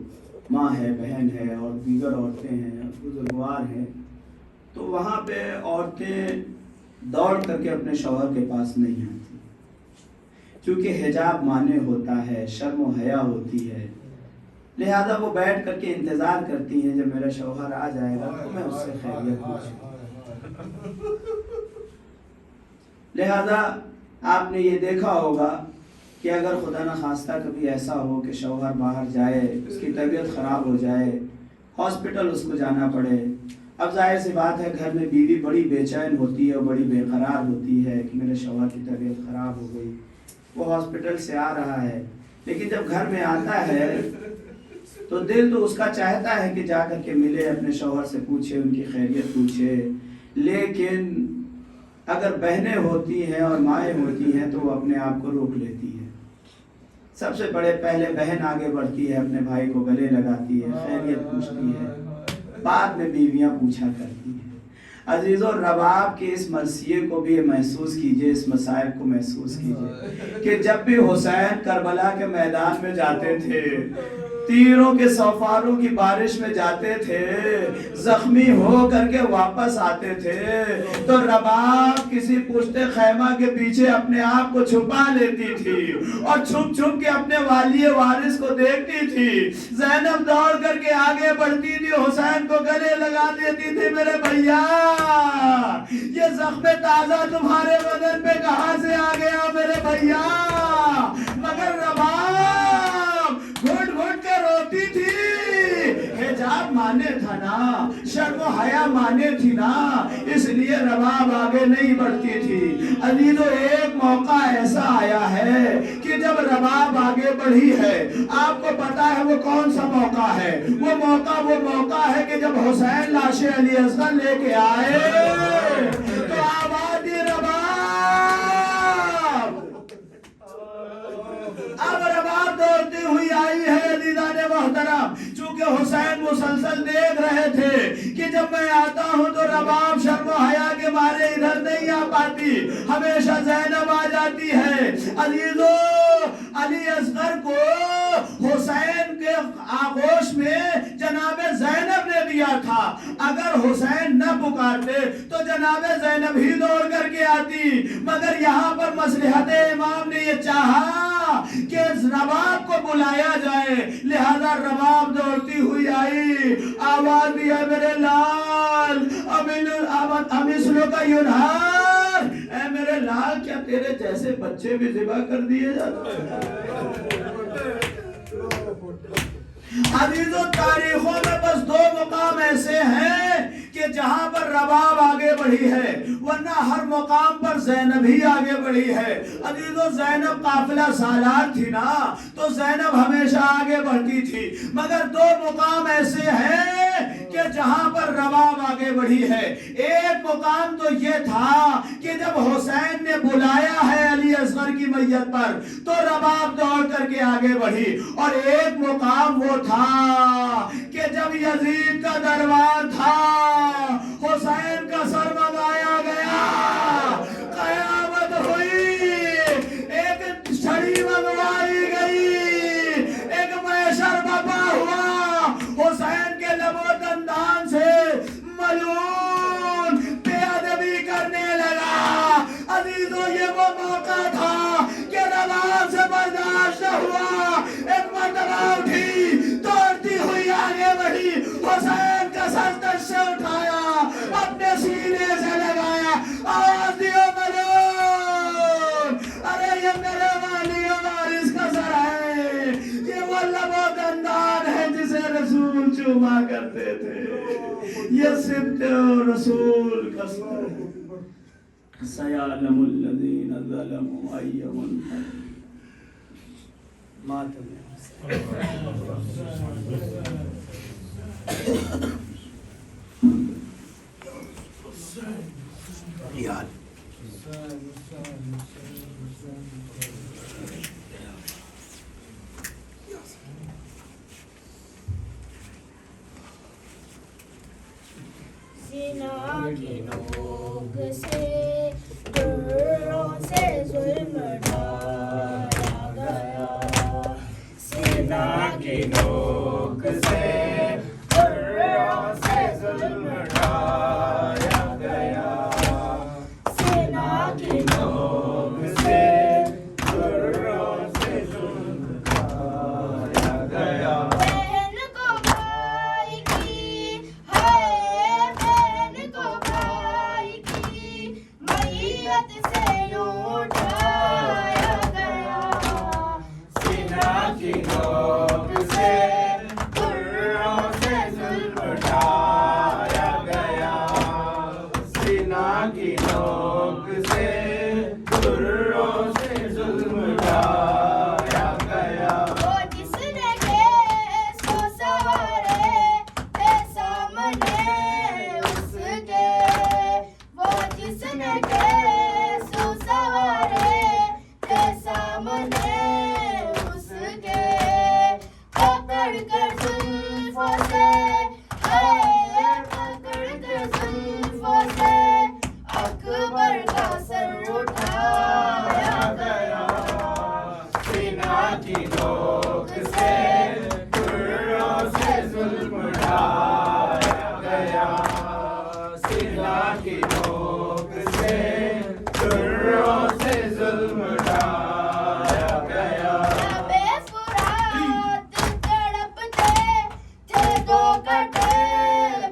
ماں ہے، بہن ہے، اور دیگر عورتیں ہیں، بزرگوار ہیں، تو وہاں پہ عورتیں دوڑ کر کے اپنے شوہر کے پاس نہیں آتی، کیونکہ حجاب مانے ہوتا ہے، شرم و حیا ہوتی ہے، لہذا وہ بیٹھ کر کے انتظار کرتی ہیں جب میرا شوہر آ جائے گا تو میں اس سے خیریت پوچھوں۔ لہذا آپ نے یہ دیکھا ہوگا کہ اگر خدا نخواستہ کبھی ایسا ہو کہ شوہر باہر جائے، اس کی طبیعت خراب ہو جائے، ہاسپٹل اس کو جانا پڑے، اب ظاہر سی بات ہے گھر میں بیوی بڑی بے چین ہوتی ہے اور بڑی بے قرار ہوتی ہے کہ میرے شوہر کی طبیعت خراب ہو گئی، وہ ہاسپٹل سے آ رہا ہے، لیکن جب گھر میں آتا ہے تو دل تو اس کا چاہتا ہے کہ جا کر کے ملے، اپنے شوہر سے پوچھے، ان کی خیریت پوچھے، لیکن اگر بہنیں ہوتی ہیں اور مائیں ہوتی ہیں تو وہ اپنے آپ کو روک لیتی ہے۔ سب سے پہلے بہن آگے بڑھتی ہے، اپنے بھائی کو گلے لگاتی ہے، خیریت پوچھتی ہے، بعد میں بیویاں پوچھا کرتی ہیں۔ عزیزو، رباب کے اس مرثیے کو بھی محسوس کیجئے، اس مصائب کو محسوس کیجئے کہ جب بھی حسین کربلا کے میدان میں جاتے تھے، تیروں کے سوفاروں کی بارش میں جاتے تھے، زخمی ہو کر کے واپس آتے تھے، تو رباب کسی پشت خیمہ کے پیچھے اپنے آپ کو چھپا لیتی تھی اور چھپ چھپ کے اپنے والی وارث کو دیکھتی تھی۔ زینب دوڑ کر کے آگے بڑھتی تھی، حسین کو گلے لگا دیتی تھی، میرے بھیا یہ زخم تازہ تمہارے بدن پہ کہاں سے آ گیا میرے بھیا؟ مگر رباب گھٹ گھٹ کے روتی تھی، شرم و حیا مانے تھی نا، اس لیے رباب آگے نہیں بڑھتی تھی۔ عزیزو ایک موقع ایسا آیا ہے کہ جب رباب آگے بڑھی ہے، آپ کو پتا ہے وہ کون سا موقع ہے؟ وہ موقع ہے کہ جب حسین لاش علی اصغر لے کے آئے تو آواز دی رباب، اب رباب دوڑتی ہوئی آئی ہے۔ عزیزان محترم، چونکہ حسین مسلسل دیکھ رہے تھے کہ جب میں آتا ہوں تو رباب شرم و حیا کے مارے ادھر نہیں آ پاتی، ہمیشہ زینب آ جاتی ہے۔ عزیزو علی اصغر کو حسین کے آغوش میں جناب زینب نے دیا تھا، اگر حسین نہ پکارتے تو جناب زینب ہی دوڑ کر کے آتی، مگر یہاں پر مصلحت امام نے یہ چاہا کہ رباب کو بلایا جائے، لہذا رباب دوڑتی ہوئی آئی، آواز دیا میرے لال امثلو کا ینہار، اے میرے لال کیا تیرے جیسے بچے بھی ذبح کر دیے جاتے ہیں؟ عزیزو تاریخوں میں بس دو مقام ایسے ہیں کہ جہاں پر رباب آگے بڑھی ہے، ورنہ ہر مقام پر زینب ہی آگے بڑھی ہے۔ عزیزو زینب قافلہ سالار تھی نا، تو زینب ہمیشہ آگے بڑھتی تھی، مگر دو مقام ایسے ہیں کہ جہاں پر رباب آگے بڑھی ہے۔ ایک مقام تو یہ تھا کہ جب حسین نے بلایا ہے علی اصغر کی میت پر تو رباب دوڑ کر کے آگے بڑھی، اور ایک مقام وہ تھا کہ جب یزید کا دربار تھا، حسین کا سر منگایا گیا، قیامت ہوئی، ایک چھڑی منگوائی گئی، ایک محشر برپا ہوا، حسین کے لب و دندان سے ملعون بے ادبی کرنے لگا۔ عزیزو یہ وہ موقع تھا کہ رباب سے برداشت نہ ہوا، ایک مرتبہ اٹھی، دوڑتی ہوئی آگے بڑھی، حسین کا سر تن سے اٹھایا، اپنے سینے سے لگایا، آواز دیو ملعون، ارے یہ میرے والی و وارث کا سر ہے، یہ وہ لب و دندان ہے جسے رسول چوما کرتے تھے، یہ سبت رسول کا سر ہے۔ سیعلم الذین ظلموا ای منقلب ماتم۔ سینا کی نوک سے دروں سے ظلم ڈھایا گیا، سینا کی نوک سے دروں سے ظلم ڈھایا گیا، سینا کی نوک سے دروں سے ظلم ڈھایا گیا۔ بہن کو بھائی کی ہے، بہن کو بھائی کی میت سے یوں اٹھایا گیا، سینا کی نوک سے دروں سے ظلم اٹھایا گیا، سینا کی نوک سے دروں سے ظلم اٹھایا گیا۔ وہ جس نے کیس کو سوارے تھے سامنے اس کے، وہ جس نے کیس کو سوارے تھے سامنے اس کے، پکڑ کر زلفوں سے پکڑ کر زلفوں سے اکبر کا سر اٹھایا گیا، سینا کی نوک سے دروں سے ظلم اٹھایا گیا، سینا کی نوک سے دروں سے ظلم اٹھایا گیا۔ لبے فرات تڑپتے تھے دو کٹے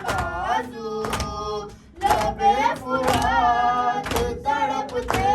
بازو، لبے فرات تڑپتے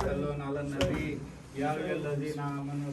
صلوا على النبي يا أيها الذين آمنوا